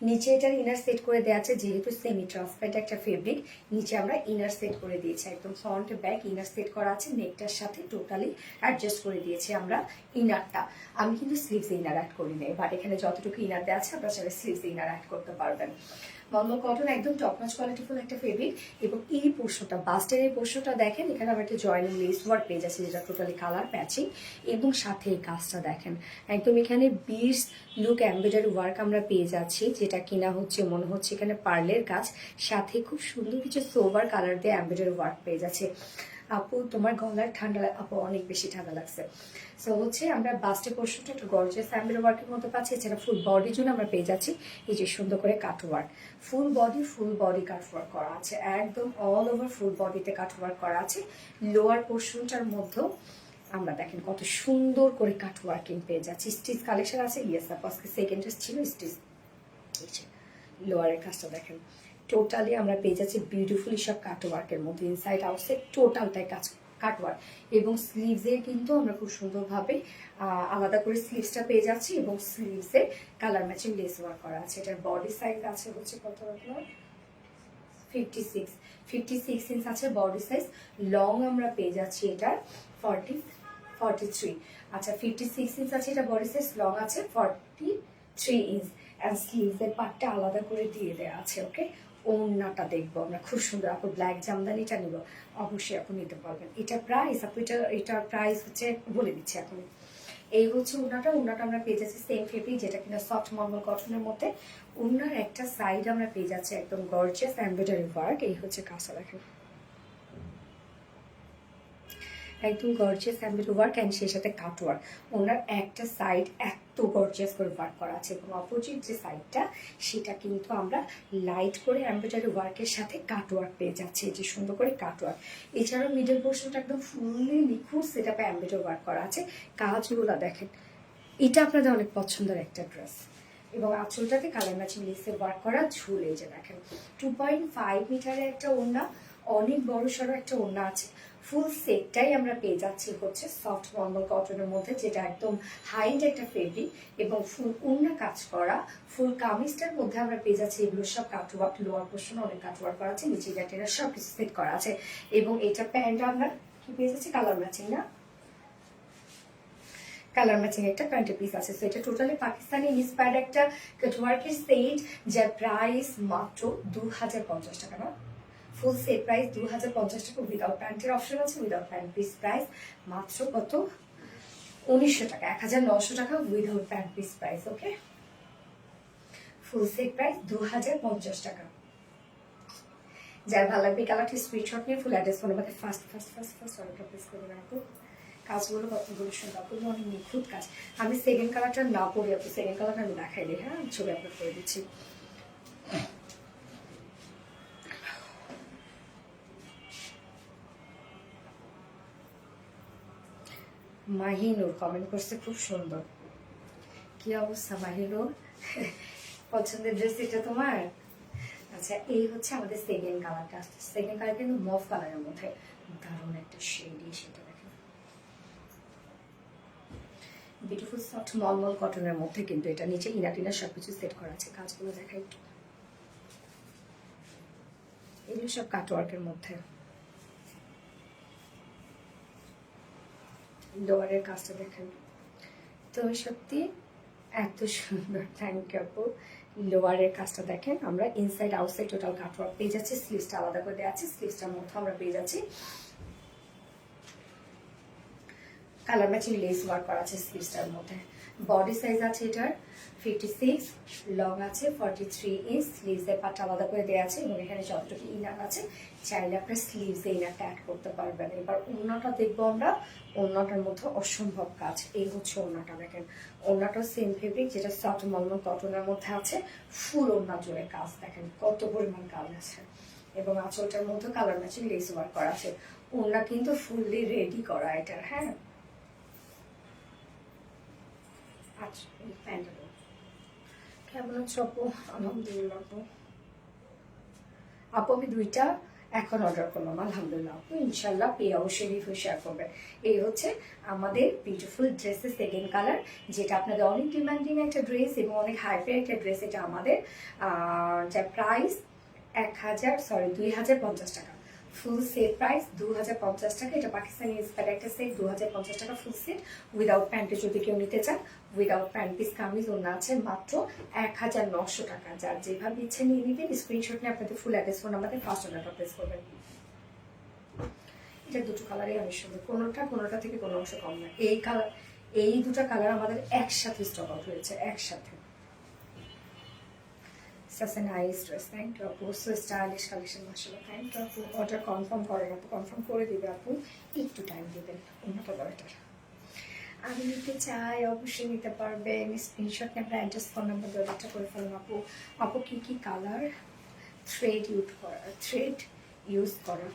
নিচে এটার ইনার সেট করে দেওয়া আছে, যেহেতু সেমি ট্রান্সপারেন্ট একটা ফেব্রিক, নিচে আমরা ইনার সেট করে দিয়েছি, একদম ফ্রন্ট ব্যাক ইনার সেট করা আছে। নেকটার সাথে টোটালি অ্যাডজাস্ট করে দিয়েছি আমরা ইনারটা। আমি কিন্তু স্লিভস ইনার অ্যাড করি নাই, বাট এখানে যতটুকু ইনার দেওয়া আছে আপনারা চাইলে স্লিভস ইনার অ্যাড করতে পারবেন। মলমল কটন একদম টপ নচ কোয়ালিটিফুল একটা ফেব্রিক। এবং এই পোর্শনটা, বাস্টের এই পোর্শনটা দেখেন, এখানে আমরা একটা জয়েনিং লেস ওয়ার্ক পেয়ে যাচ্ছি, যেটা টোটালি কালার ম্যাচিং। এবং সাথে এই কাজটা দেখেন, একদম এখানে বিটস লুক এমব্রয়ডারি ওয়ার্ক আমরা পেয়ে যাচ্ছি, যেটা কিনা হচ্ছে মনে হচ্ছে এখানে পার্লের কাজ, সাথে খুব সুন্দর কিছু সোভার কালার দিয়ে এমব্রয়ডারি ওয়ার্ক পেয়ে যাচ্ছে। আপু তোমার গলার ঠান্ডা, আপু অনেক বেশি ঠান্ডা লাগছে। সো হচ্ছে আমরা বাস্টের পোর্শনটা একটু গর্জিয়াস এমব্রয়ডারি ওয়ার্কের মধ্যে পাচ্ছি। এছাড়া ফুল বডির জন্য আমরা পেয়ে যাচ্ছি এই যে সুন্দর করে কাট ওয়ার্ক, ফুল বডি কাট ওয়ার্ক করা আছে, একদম অল ওভার ফুল বডিতে কাট ওয়ার্ক করা আছে। লোয়ার পোর্শনটার মধ্যেও আমরা দেখেন কত সুন্দর করে কাট ওয়ার্কিং পেয়ে যাচ্ছি। স্টিচ কালেকশন আছে, ইয়েস আপু আজকে সেকেন্ড ড্রেস ছিল স্টিচ। লোয়ারের কাজটা দেখেন, টোটালি আমরা পেয়ে যাচ্ছি বিউটিফুলি সব কাট ওয়ার্কের মধ্যে, ইনসাইড আউটসাইড টোটালটাই কাজ কাট ওয়ার্ক। এবং স্লিভসে কিন্তু আমরা খুব সুন্দরভাবে আলাদা করে স্লিভসটা পেয়ে যাচ্ছি, এবং স্লিভসে কালার ম্যাচিং লেস ওয়ার্ক করা আছে। এটার বডি সাইজ আছে হচ্ছে কত আপনার 56 ইঞ্চ আছে বডি সাইজ। লং আমরা পেয়ে যাচ্ছি এটার 43। আচ্ছা, 56 ইঞ্চ আছে এটা বডি সাইজ, লং আছে 43 ইঞ্চ। অ্যান্ড স্লিভসের পার্টটা আলাদা করে দিয়ে দেওয়া আছে। ওকে, ওড়নাটা দেখবো আমরা খুব সুন্দর। আপু ব্ল্যাক জামদানিটা নিব, অবশ্যই আপনি নিতে পারবেন। এটা প্রাইস আপু, এটার প্রাইস হচ্ছে বলে দিচ্ছি এখন। এই হচ্ছে ওড়নাটা আমরা পেয়ে যাচ্ছি সেম ফেব্রিক, যেটা কিনা সফট মলমল কটনের মধ্যে। ওড়নার একটা সাইড আমরা পেয়ে যাচ্ছি একদম গর্জিয়াস এমব্রয়ডারি ওয়ার্ক। এই হচ্ছে কাজটা দেখেন, একদম গর্জিয়াস এমব্রয়ডারি ওয়ার্ক অ্যান্ড সেই সাথে কাট ওয়ার্ক। ওনার একটা সাইড এত গর্জিয়াস করে ওয়ার্ক করা আছে, এবং অপোজিট যে সাইডটা সেটা কিন্তু আমরা লাইট করে এমব্রয়ডারি ওয়ার্কের সাথে কাট ওয়ার্ক পেয়ে যাচ্ছি, যে সুন্দর করে কাট ওয়ার্ক। এছাড়াও মিডল পোর্শনটা একদম ফুললি নিখুঁত সেটআপে এমব্রয়ডারি ওয়ার্ক করা আছে। কাজগুলো দেখেন, এটা আপনাদের অনেক পছন্দের একটা ড্রেস। এবং আঁচলটাতে কালার ম্যাচিং লেসের ওয়ার্ক করা ঝুল। এই যে দেখেন 2.5 মিটারের একটা ওড়না, অনেক বড় সড়ো একটা ওড়না আছে। ফুল সেটটাই আমরা পেয়ে যাচ্ছি হচ্ছে সফট মলমল কটনের মধ্যে, যেটা একদম হাইন্ড একটা ফেব্রিক, এবং ফুল ওড়না কাজ করা। ফুল কামিজটার মধ্যে আমরা পেয়ে যাচ্ছি এগুলো সব কাটওয়ার্ক, লোয়ার পোর্শনে অনেক কাটওয়ার্ক করা আছে, নিচে এটা সব কিছু সেট করা আছে। এবং এটা প্যান্টটা আমরা কি পেয়ে যাচ্ছি কালার ম্যাচিং, না কালার ম্যাচিং একটা প্যান্টের পিস আছে। তো এটা টোটালি পাকিস্তানি ইন্সপায়ার্ড একটা কাটওয়ার্কের সেট, যার প্রাইস মাত্র 2050 টাকা। না, ফুল সেট প্রাইস 2050 টাকা। উইদাউট প্যান্টের অপশন আছে, উইদাউট প্যান্ট পিস প্রাইস মাত্র কত 1900 টাকা, 1900 টাকা উইদাউট প্যান্ট পিস প্রাইস। ওকে, ফুল সেট প্রাইস 2050 টাকা। যার ভালো লাগবে কালারটি স্ক্রিনশট নিয়ে ফুল অ্যাড্রেস ফোন আমাকে ফার্স্ট অর্ডারটা প্লেস করে রাখবো। কাজগুলো কতগুলো সুন্দর, আপনাদের অনেক নিখুঁত কাজ। আমি সেকেন্ড কালারটা না পরে আপনি সেকেন্ড কালারটা আমি দেখাই দিই। হ্যাঁ, ছবি আপলোড করে দিচ্ছি। মাহিনুর কমেন্ট করছে খুব সুন্দর। কি অবস্থা মাহিনুর, পছন্দের ড্রেস এটা তোমার? আচ্ছা, এই হচ্ছে আমাদের সেকেন্ড কালারটা। সেকেন্ড কালার কিন্তু মফ কালারের মধ্যে দারুণ একটা শেডি, সেটা দেখেন বিউটিফুল সফট মলমল কটনের মধ্যে, কিন্তু এটা নিচে ইনার টিনার সবকিছু সেট করা আছে। কাজগুলো দেখাই একটু, এগুলো সব কাটওয়ার্কের মধ্যে। লোয়ারের কাজটা দেখেন তো সত্যি এত সুন্দর, থ্যাংক ইউ আপু। লোয়ারের কাজটা দেখেন, আমরা ইনসাইড আউটসাইড টোটাল কাটওয়ার্ক পেয়ে যাচ্ছি, স্লিভসটা আলাদা করে দেওয়া আছে, স্লিভসটার মধ্যে আমরা পেয়ে যাচ্ছি কালার ম্যাচিং লেস ওয়ার্ক করা আছে স্লিভসটার মধ্যে। বডি সাইজ আছে এটার 56, লং আছে 43 ইঞ্চ, স্লিভসের পার্ট আলাদা করে দেওয়া আছে এবং এখানে যতটুকু ইনার আছে চাইলে আপনার স্লিভসে ইনারটা অ্যাড করতে পারবেন। এবার ওড়নাটা দেখবো আমরা, ওড়নাটার মধ্যে অসম্ভব কাজ। এই হচ্ছে ওড়নাটা, দেখেন ওড়নাটা সেম ফেব্রিক যেটা সফট মলমল কটনের মধ্যে আছে, ফুল ওড়না জুড়ে কাজ দেখেন কত পরিমাণ কাজ আছে এবং আঁচলটার মধ্যে কালার ম্যাচিং লেস ওয়ার্ক করা আছে। ওড়না কিন্তু ফুললি রেডি করা এটার। হ্যাঁ আচ্ছা, এই প্যান্টটা কেমন আছো আপু? আলহামদুলিল্লাহ আপু। আপু আমি দুইটা এখন অর্ডার করলাম, আলহামদুলিল্লাহ আপু, ইনশাল্লাহ পেয়ে অবশ্যই রিভিউ শেয়ার করবে। এই হচ্ছে আমাদের বিউটিফুল ড্রেসের সেকেন্ড কালার, যেটা আপনাদের অনেক ডিমান্ডিং একটা ড্রেস এবং অনেক হাইফাই একটা ড্রেস। এটা আমাদের যার প্রাইস 2050 টাকা, ফুল সেট প্রাইস 2050 টাকা। এটা পাকিস্তানি ইন্সপায়ার্ড একটা সেট, 2050 টাকা ফুল সেট। উইদাউট প্যান্টে যদি কেউ নিতে চান, উইদাউট প্যান্ট পিস কামিজ ওনা আছে মাত্র 1900 টাকা। যার যেভাবে ইচ্ছে নিয়ে নিবেন, স্ক্রিনশট নিয়ে আপনাদের ফুল অ্যাড্রেস ফোন আমাদের ফার্স্ট অর্ডারটা প্লেস করবেন। এটা দুটো কালারই অনেক সুন্দর, কোনোটা থেকে কোনো অংশ কম না। এই কালার, এই দুটো কালার আমাদের একসাথে স্টক আউট হয়েছে, একসাথে। Such a nice dress, thank you আপু, so stylish collection মাশাআল্লাহ, thank you আপু। অর্ডার কনফার্ম করেন আপু, কনফার্ম করে দিবে আপু, একটু টাইম দিবেন, অন্যটা দরকার। আমি নিতে চাই, অবশ্যই নিতে পারবেন, স্ক্রিনশট নিয়ে আপনার অ্যাড্রেস ফোন নাম্বার দরকারটা করে ফেলুন আপু। আপু কি কি কালার? থ্রেড ইউজ করা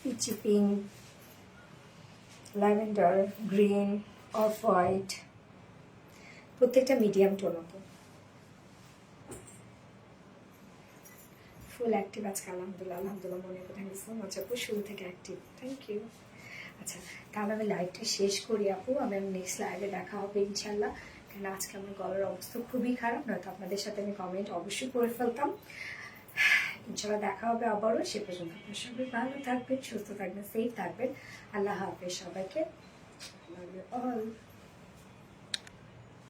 peachy pink, lavender, green, off white, প্রত্যেকটা মিডিয়াম টোন আপু। ফুল অ্যাক্টিভ আজকে, আলহামদুলিল্লাহ মনে করে, থ্যাংক ইউ সো মাচ আপু, শুরু থেকে অ্যাক্টিভ, থ্যাংক ইউ। আচ্ছা তাহলে আমি লাইভটা শেষ করি আপু, আমি নেক্সট লাইভে দেখা হবে ইনশাল্লাহ। কারণ আজকে আমার গলার অবস্থা খুবই খারাপ, নয়তো আপনাদের সাথে আমি কমেন্ট অবশ্যই করে ফেলতাম। ইনশাল্লাহ দেখা হবে আবারও, সে পর্যন্ত আপনার সবাই ভালো থাকবেন, সুস্থ থাকবেন, সেফ থাকবেন। আল্লাহ হাফেজ সবাইকে, অল।